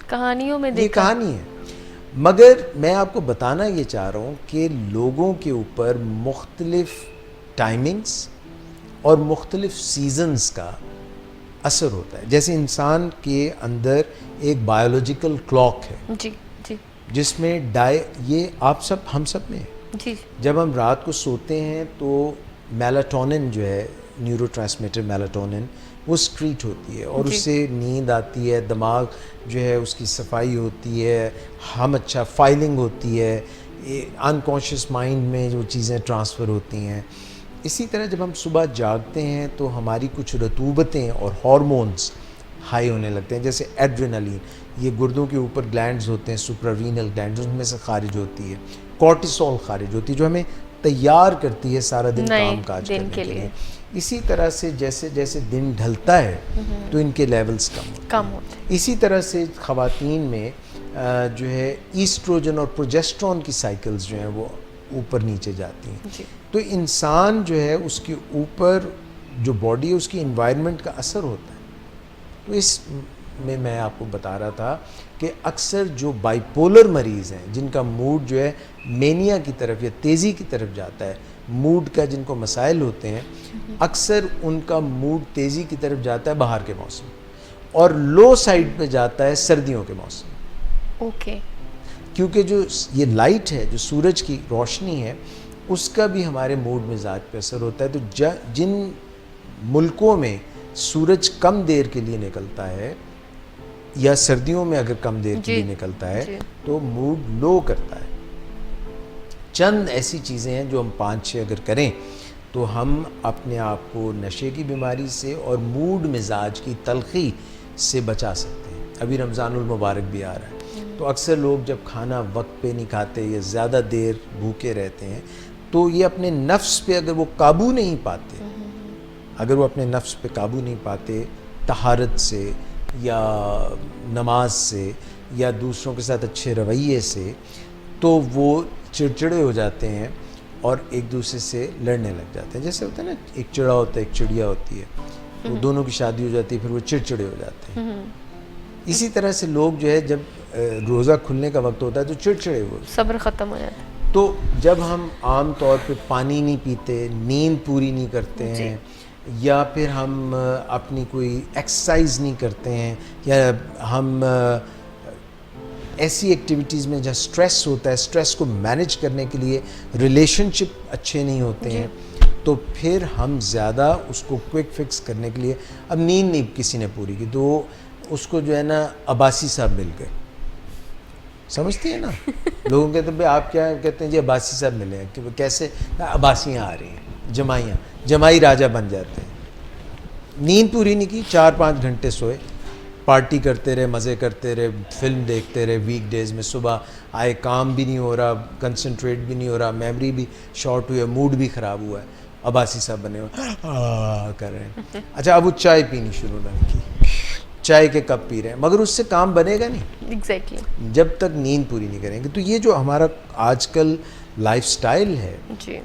کہانیوں میں یہ کہانی ہے, مگر میں آپ کو بتانا یہ چاہ رہا ہوں کہ لوگوں کے اوپر مختلف ٹائمنگز اور مختلف سیزنز کا اثر ہوتا ہے. جیسے انسان کے اندر ایک بایولوجیکل کلاک ہے, جی جی, جس میں یہ آپ سب ہم سب میں ہے. جی, جب ہم رات کو سوتے ہیں تو میلاٹونن جو ہے, نیورو ٹرانسمیٹر میلاٹونن, وہ سکریٹ ہوتی ہے اور اس سے نیند آتی ہے, دماغ جو ہے اس کی صفائی ہوتی ہے, ہم اچھا فائلنگ ہوتی ہے, انکانشیس مائنڈ میں جو چیزیں ٹرانسفر ہوتی ہیں. اسی طرح جب ہم صبح جاگتے ہیں تو ہماری کچھ رطوبتیں اور ہارمونز ہائی ہونے لگتے ہیں, جیسے ایڈرینلین, یہ گردوں کے اوپر گلینڈز ہوتے ہیں, سپرارینل گلینڈز, ان میں سے خارج ہوتی ہے. کورٹیسول خارج ہوتی ہے جو ہمیں تیار کرتی ہے سارا دن کام کاج کرنے کے لیے. اسی طرح سے جیسے جیسے دن ڈھلتا ہے تو ان کے لیولز کم ہوتے ہیں. اسی طرح سے خواتین میں جو ہے ایسٹروجن اور پروجسٹرون کی سائیکلز جو ہیں وہ اوپر نیچے جاتی ہیں. تو انسان جو ہے اس کے اوپر جو باڈی ہے اس کی انوائرمنٹ کا اثر ہوتا ہے. تو اس میں آپ کو بتا رہا تھا کہ اکثر جو بائی پولر مریض ہیں جن کا موڈ جو ہے مینیا کی طرف یا تیزی کی طرف جاتا ہے, موڈ کا جن کو مسائل ہوتے ہیں, اکثر ان کا موڈ تیزی کی طرف جاتا ہے بہار کے موسم, اور لو سائڈ پہ جاتا ہے سردیوں کے موسم. اوکے, کیونکہ جو یہ لائٹ ہے, جو سورج کی روشنی ہے, اس کا بھی ہمارے موڈ مزاج پہ اثر ہوتا ہے. تو جن ملکوں میں سورج کم دیر کے لیے نکلتا ہے یا سردیوں میں اگر کم دیر کے لیے نکلتا ہے تو موڈ لو کرتا ہے. چند ایسی چیزیں ہیں جو ہم 5-6 اگر کریں تو ہم اپنے آپ کو نشے کی بیماری سے اور موڈ مزاج کی تلخی سے بچا سکتے ہیں. ابھی رمضان المبارک بھی آ رہا ہے, تو اکثر لوگ جب کھانا وقت پہ نہیں کھاتے یا زیادہ دیر بھوکے رہتے ہیں تو یہ اپنے نفس پہ اگر وہ قابو نہیں پاتے, اگر وہ اپنے نفس پہ قابو نہیں پاتے طہارت سے یا نماز سے یا دوسروں کے ساتھ اچھے رویے سے, تو وہ چڑچڑے ہو جاتے ہیں اور ایک دوسرے سے لڑنے لگ جاتے ہیں. جیسے ہوتا ہے نا, ایک چڑا ہوتا ہے ایک چڑیا ہوتی ہے, تو دونوں کی شادی ہو جاتی ہے, پھر وہ چڑچڑے ہو جاتے ہیں. اسی طرح سے لوگ جو ہے جب روزہ کھلنے کا وقت ہوتا ہے تو چڑچڑے ہو, صبر ختم ہو جاتا ہے. تو جب ہم عام طور پہ پانی نہیں پیتے, نیند پوری نہیں کرتے ہیں, یا پھر ہم اپنی کوئی ایکسرسائز نہیں کرتے ہیں, یا ہم ایسی ایکٹیویٹیز میں جہاں سٹریس ہوتا ہے, سٹریس کو مینیج کرنے کے لیے ریلیشن شپ اچھے نہیں ہوتے ہیں, تو پھر ہم زیادہ اس کو کوئک فکس کرنے کے لیے, اب نیند نہیں کسی نے پوری کی تو اس کو جو ہے نا عباسی صاحب مل گئے, سمجھتی ہیں نا, لوگوں کہتے ہیں آپ کیا کہتے ہیں جی عباسی صاحب ملے ہیں, کہ کیسے عباسیاں آ رہی ہیں, جمائی راجہ بن جاتے ہیں. نیند پوری نہیں کی, 4-5 گھنٹے سوئے, پارٹی کرتے رہے, مزے کرتے رہے, فلم دیکھتے رہے ویک ڈیز میں, صبح آئے کام بھی نہیں ہو رہا, کنسنٹریٹ بھی نہیں ہو رہا, میموری بھی شارٹ ہوئی ہے, موڈ بھی خراب ہوا ہے, عباسی صاحب بنے ہوئے کر رہے ہیں. اچھا اب وہ چائے پینی شروع نہ کی, چائے کے کپ پی رہے ہیں, مگر اس سے کام بنے گا نہیں ایگزیکٹلی جب تک نیند پوری نہیں کریں گے. تو یہ جو ہمارا آج کل لائف سٹائل ہے,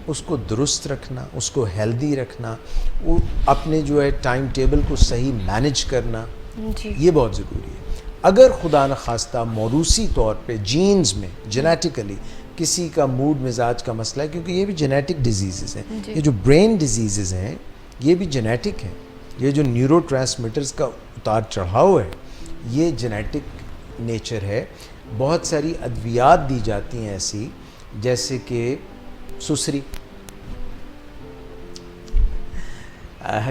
اس کو درست رکھنا, اس کو ہیلدی رکھنا, وہ اپنے جو ہے ٹائم ٹیبل کو صحیح مینیج کرنا, یہ بہت ضروری ہے. اگر خدا نخواستہ موروثی طور پہ جینز میں جینیٹیکلی کسی کا موڈ مزاج کا مسئلہ ہے, کیونکہ یہ بھی جینیٹک ڈیزیزز ہیں, یہ جو برین ڈیزیزز ہیں یہ بھی جینیٹک ہیں, یہ جو نیورو ٹرانسمیٹرز کا اتار چڑھاؤ ہے یہ جینیٹک نیچر ہے. بہت ساری ادویات دی جاتی ہیں ایسی, جیسے کہ سسری,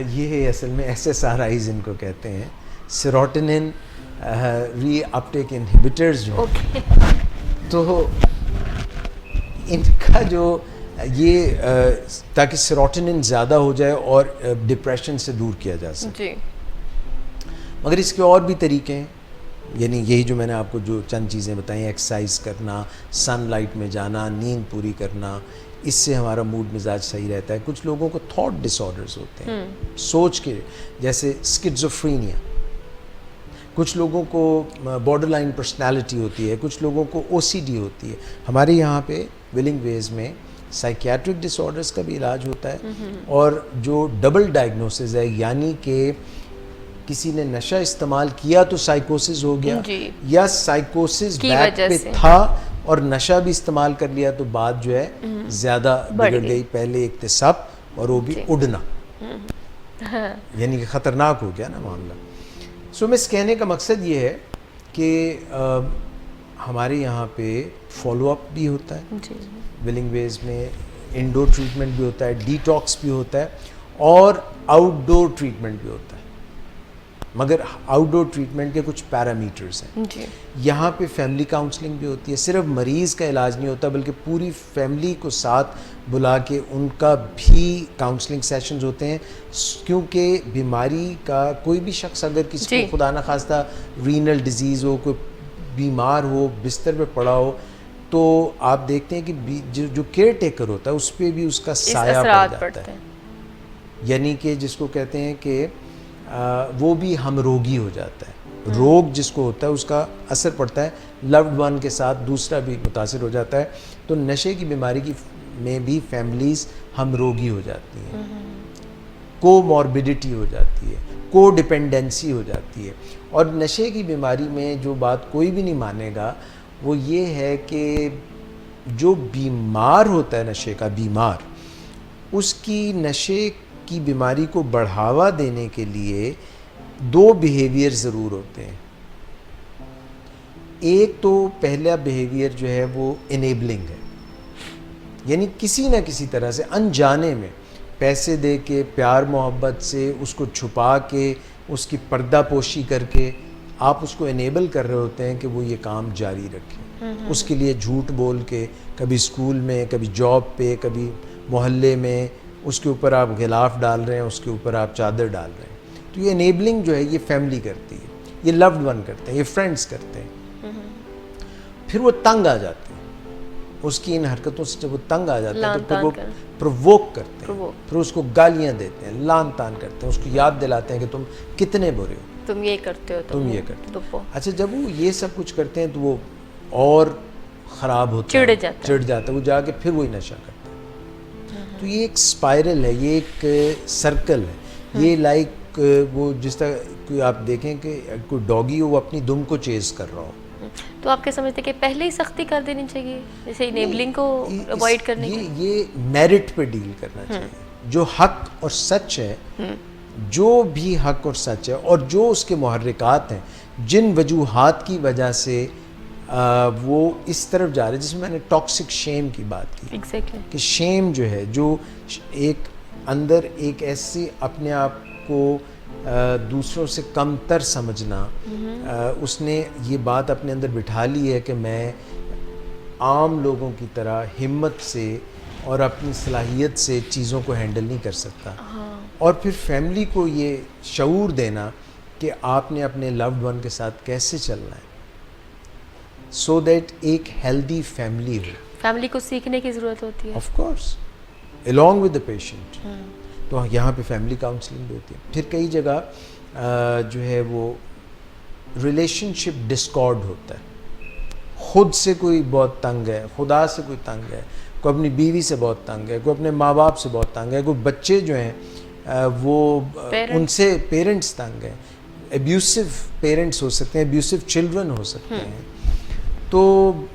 یہ اصل میں SSRIs ان کو کہتے ہیں, سیروٹونن ری اپٹیک انہیبیٹرز جو ہیں. تو ان کا جو یہ تاکہ سیروٹونن زیادہ ہو جائے اور ڈپریشن سے دور کیا جا سکے. جی. مگر اس کے اور بھی طریقے ہیں, یعنی یہی جو میں نے آپ کو جو چند چیزیں بتائیں, ایکسرسائز کرنا, سن لائٹ میں جانا, نیند پوری کرنا, اس سے ہمارا موڈ مزاج صحیح رہتا ہے. کچھ لوگوں کو تھاٹ ڈس آرڈرز ہوتے ہیں, سوچ کے, جیسے اسکیزوفرینیا. کچھ لوگوں کو بارڈر لائن پرسنالٹی ہوتی ہے, کچھ لوگوں کو OCD ہوتی ہے. ہمارے یہاں پہ ولنگ ویز میں سائیکیاٹرک ڈس آرڈرز کا بھی علاج ہوتا ہے, اور جو ڈبل ڈائگنوسز ہے, یعنی کہ کسی نے نشہ استعمال کیا تو سائیکوسس ہو گیا, یا سائیکوسس بیک پہ تھا اور نشہ بھی استعمال کر لیا تو بات جو ہے زیادہ بگڑ گئی. پہلے اغتصاب اور وہ بھی اڑنا, یعنی کہ خطرناک ہو گیا نا معاملہ. سو میں اس کہنے کا مقصد یہ ہے کہ ہمارے یہاں پہ فالو اپ بھی ہوتا ہے ولنگ ویز میں, انڈور ٹریٹمنٹ بھی ہوتا ہے, ڈیٹاکس بھی ہوتا ہے, اور آؤٹ ڈور ٹریٹمنٹ بھی ہوتا ہے. مگر آؤٹ ڈور ٹریٹمنٹ کے کچھ پیرامیٹرز ہیں. یہاں پہ فیملی کاؤنسلنگ بھی ہوتی ہے. صرف مریض کا علاج نہیں ہوتا بلکہ پوری فیملی کو ساتھ بلا کے ان کا بھی کاؤنسلنگ سیشنز ہوتے ہیں, کیونکہ بیماری کا کوئی بھی شخص اگر کسی کو خدا نخواستہ رینل ڈیزیز ہو, کوئی بیمار ہو, بستر پہ پڑا ہو, تو آپ دیکھتے ہیں کہ جو کیئر ٹیکر ہوتا ہے اس پہ بھی اس کا سایہ پڑ جاتا ہے. یعنی کہ جس کو کہتے ہیں کہ وہ بھی ہم روگی ہو جاتا ہے. روگ جس کو ہوتا ہے اس کا اثر پڑتا ہے لوڈ ون کے ساتھ, دوسرا بھی متاثر ہو جاتا ہے. تو نشے کی بیماری کی میں بھی فیملیز ہم روگی ہو جاتی ہیں, کو موربیڈیٹی ہو جاتی ہے, کو ڈپینڈنسی ہو جاتی ہے. اور نشے کی بیماری میں جو بات کوئی بھی نہیں مانے گا وہ یہ ہے کہ جو بیمار ہوتا ہے نشے کا بیمار, اس کی نشے کی بیماری کو بڑھاوا دینے کے لیے دو بیہیویئر ضرور ہوتے ہیں. ایک تو پہلا بیہیویئر جو ہے وہ انیبلنگ ہے, یعنی کسی نہ کسی طرح سے انجانے میں پیسے دے کے, پیار محبت سے, اس کو چھپا کے, اس کی پردہ پوشی کر کے آپ اس کو انیبل کر رہے ہوتے ہیں کہ وہ یہ کام جاری رکھے. اس کے لیے جھوٹ بول کے, کبھی اسکول میں, کبھی جاب پہ, کبھی محلے میں, اس کے اوپر آپ غلاف ڈال رہے ہیں, اس کے اوپر آپ چادر ڈال رہے ہیں. تو یہ انیبلنگ جو ہے یہ فیملی کرتی ہے, یہ لوڈ ون کرتے ہیں, یہ فرینڈز کرتے ہیں. پھر وہ تنگ آ جاتے ہیں اس کی ان حرکتوں سے. جب وہ تنگ آ جاتے ہیں تو پھر وہ پرووک کرتے ہیں, پھر اس کو گالیاں دیتے ہیں, لان تان کرتے ہیں, اس کو یاد دلاتے ہیں کہ تم کتنے برے ہو, تم یہ کرتے ہو, تم یہ کرتے ہو. اچھا, جب وہ یہ سب کچھ کرتے ہیں تو وہ اور خراب ہوتا ہے, چڑھ جاتا ہے, وہ جا کے پھر وہی نشہ کرتا ہے. تو یہ ایک اسپائرل ہے, یہ ایک سرکل ہے. یہ لائک وہ جس طرح کوئی آپ دیکھیں کہ کوئی ڈاگی ہو وہ اپنی دم کو چیز کر رہا ہو. تو آپ کیا سمجھتے کہ پہلے ہی سختی کر دینی چاہیے جیسے انیبلنگ کو اوائڈ کرنے کی؟ یہ میرٹ پہ ڈیل کرنا چاہیے. جو حق اور سچ ہے, جو بھی حق اور سچ ہے, اور جو اس کے محرکات ہیں, جن وجوہات کی وجہ سے وہ اس طرف جا رہے ہیں, جس میں نے ٹاکسک شیم کی بات کی, کہ شیم جو ہے, جو ایک اندر ایک ایسی اپنے آپ کو دوسروں سے کم تر سمجھنا, اس نے یہ بات اپنے اندر بٹھا لی ہے کہ میں عام لوگوں کی طرح ہمت سے اور اپنی صلاحیت سے چیزوں کو ہینڈل نہیں کر سکتا. اور پھر فیملی کو یہ شعور دینا کہ آپ نے اپنے لوڈ ون کے ساتھ کیسے چلنا ہے, سو دیٹ ایک ہیلدی فیملی ہو. فیملی کو سیکھنے کی ضرورت ہوتی ہے of course, along with the patient. تو یہاں پہ فیملی کاؤنسلنگ بھی ہوتی ہے. پھر کئی جگہ جو ہے وہ ریلیشن شپ ڈسکارڈ ہوتا ہے. خود سے کوئی بہت تنگ ہے, خدا سے کوئی تنگ ہے, کوئی اپنی بیوی سے بہت تنگ ہے, کوئی اپنے ماں باپ سے بہت تنگ ہے, کوئی بچے جو ہیں وہ ان سے پیرنٹس تنگ ہیں. ابیوسو پیرنٹس ہو سکتے ہیں, ابیوسو چلڈرن ہو سکتے ہیں. تو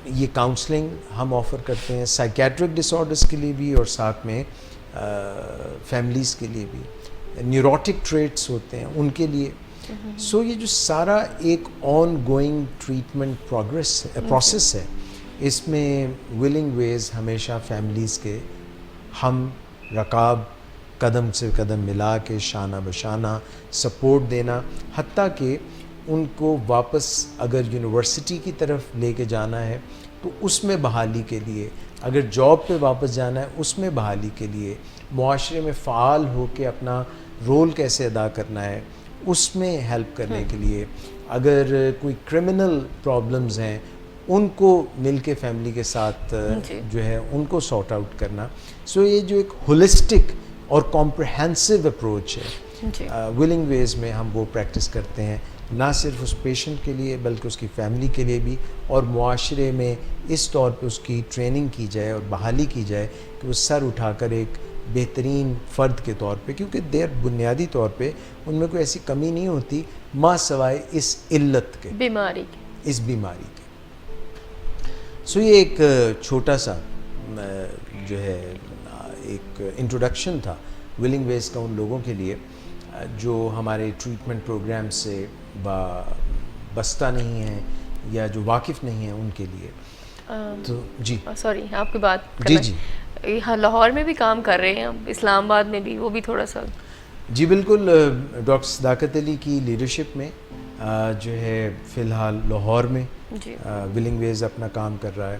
یہ کاؤنسلنگ ہم آفر کرتے ہیں سائیکیٹرک ڈس آرڈرس کے لیے بھی, اور ساتھ میں فیملیز کے لیے بھی. نیوروٹک ٹریٹس ہوتے ہیں ان کے لیے. سو یہ جو سارا ایک آن گوئنگ ٹریٹمنٹ پروسیس ہے, اس میں ولنگ ویز ہمیشہ فیملیز کے ہم رکاب قدم سے قدم ملا کے شانہ بشانہ سپورٹ دینا، حتیٰ کہ ان کو واپس اگر یونیورسٹی کی طرف لے کے جانا ہے تو اس میں بحالی کے لیے، اگر جاب پہ واپس جانا ہے اس میں بحالی کے لیے، معاشرے میں فعال ہو کے اپنا رول کیسے ادا کرنا ہے اس میں ہیلپ کرنے کے لیے، اگر کوئی کرمنل پرابلمز ہیں ان کو مل کے فیملی کے ساتھ جو ہے ان کو سارٹ آؤٹ کرنا. سو یہ جو ایک ہولسٹک اور کمپریہنسو اپروچ ہے ولنگ ویز میں ہم وہ پریکٹس کرتے ہیں، نہ صرف اس پیشنٹ کے لیے بلکہ اس کی فیملی کے لیے بھی، اور معاشرے میں اس طور پہ اس کی ٹریننگ کی جائے اور بحالی کی جائے کہ وہ سر اٹھا کر ایک بہترین فرد کے طور پہ، کیونکہ دیر بنیادی طور پہ ان میں کوئی ایسی کمی نہیں ہوتی ماں سوائے اس علت کے، بیماری کی، اس بیماری کے. سو یہ ایک چھوٹا سا جو ہے ایک انٹروڈکشن تھا ولنگ ویز کا ان لوگوں کے لیے جو ہمارے ٹریٹمنٹ پروگرام سے وابستہ نہیں ہیں یا جو واقف نہیں ہیں ان کے لیے. تو جی سوری آپ کی بات جی جی لاہور میں بھی کام کر رہے ہیں، اسلام آباد میں بھی، وہ بھی تھوڑا سا. جی بالکل، ڈاکٹر صداقت علی کی لیڈرشپ میں جو ہے فی الحال لاہور میں ولنگ ویز اپنا کام کر رہا ہے.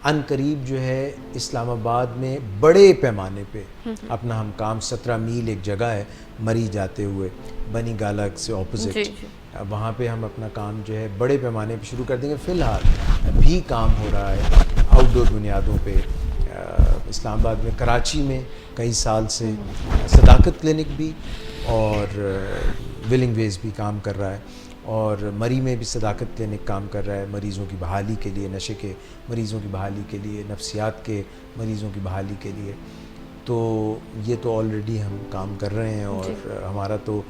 ان قریب جو ہے اسلام آباد میں بڑے پیمانے پہ اپنا ہم کام 17 میل ایک جگہ ہے مری جاتے ہوئے بنی گالک سے اپوزٹ، وہاں پہ ہم اپنا کام جو ہے بڑے پیمانے پہ شروع کر دیں گے. فی الحال بھی کام ہو رہا ہے آؤٹ ڈور بنیادوں پہ اسلام آباد میں، کراچی میں کئی سال سے صداقت کلینک بھی اور ولنگ ویز بھی کام کر رہا ہے، اور مری میں بھی صداقت کلینک کام کر رہا ہے مریضوں کی بحالی کے لیے، نشے کے مریضوں کی بحالی کے لیے، نفسیات کے مریضوں کی بحالی کے لیے. تو یہ تو آلریڈی ہم کام کر رہے ہیں اور ہمارا تو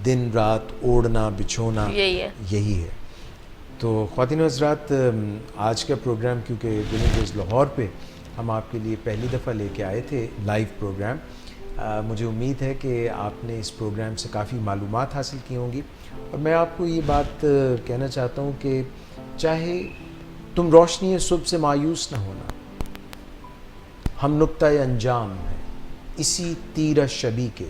دن رات اوڑھنا بچھونا یہی ہے. تو خواتین و حضرات، آج کا پروگرام کیونکہ ولنگ ویز لاہور پہ ہم آپ کے لیے پہلی دفعہ لے کے آئے تھے لائیو پروگرام، مجھے امید ہے کہ آپ نے اس پروگرام سے کافی معلومات حاصل کی ہوں گی. اور میں آپ کو یہ بات کہنا چاہتا ہوں کہ چاہے تم روشنی صبح سے مایوس نہ ہونا، ہم نقطۂ انجام ہیں اسی تیرہ شبی کے،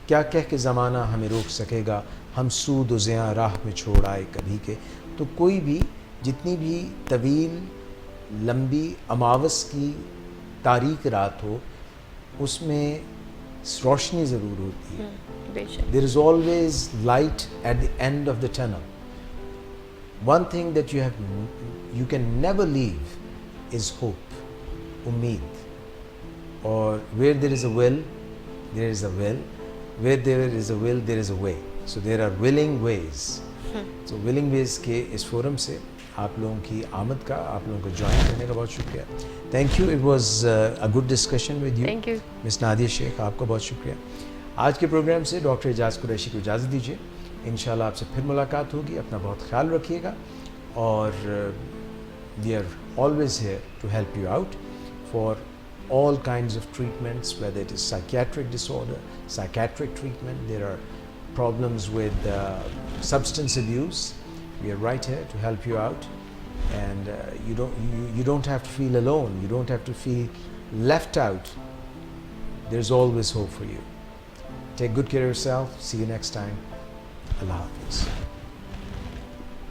کیا کہہ کے زمانہ ہمیں روک سکے گا، ہم سود و زیاں راہ میں چھوڑ آئے کبھی کے. تو کوئی بھی جتنی بھی طویل لمبی اماوس کی تاریک رات ہو اس میں روشنی ضرور ہوتی ہے. There is always light at the end of the tunnel. One thing that you can never leave is hope, umeed. Or where there is a will, there is a will. Where there is a will, there is a way. So there are willing ways. So willing ways کے اس forum سے آپ لوگوں کی آمد کا، آپ لوگوں کو جوائن کرنے کا بہت شکریہ. Thank you. It was a good discussion with you miss Nadia شیخ، آپ کا بہت شکریہ. آج کے پروگرام سے ڈاکٹر اعجاز قریشی کو اجازت دیجیے. انشاءاللہ آپ سے پھر ملاقات ہوگی. اپنا بہت خیال رکھیے گا، اور we are always here to help you out for all kinds of treatments, whether it is psychiatric disorder, psychiatric treatment, there are problems with substance abuse. We are right here to help you out, and you don't have to feel alone, you don't have to feel left out. There's always hope for you. Take good care of yourself. See you next time. Allah Hafiz.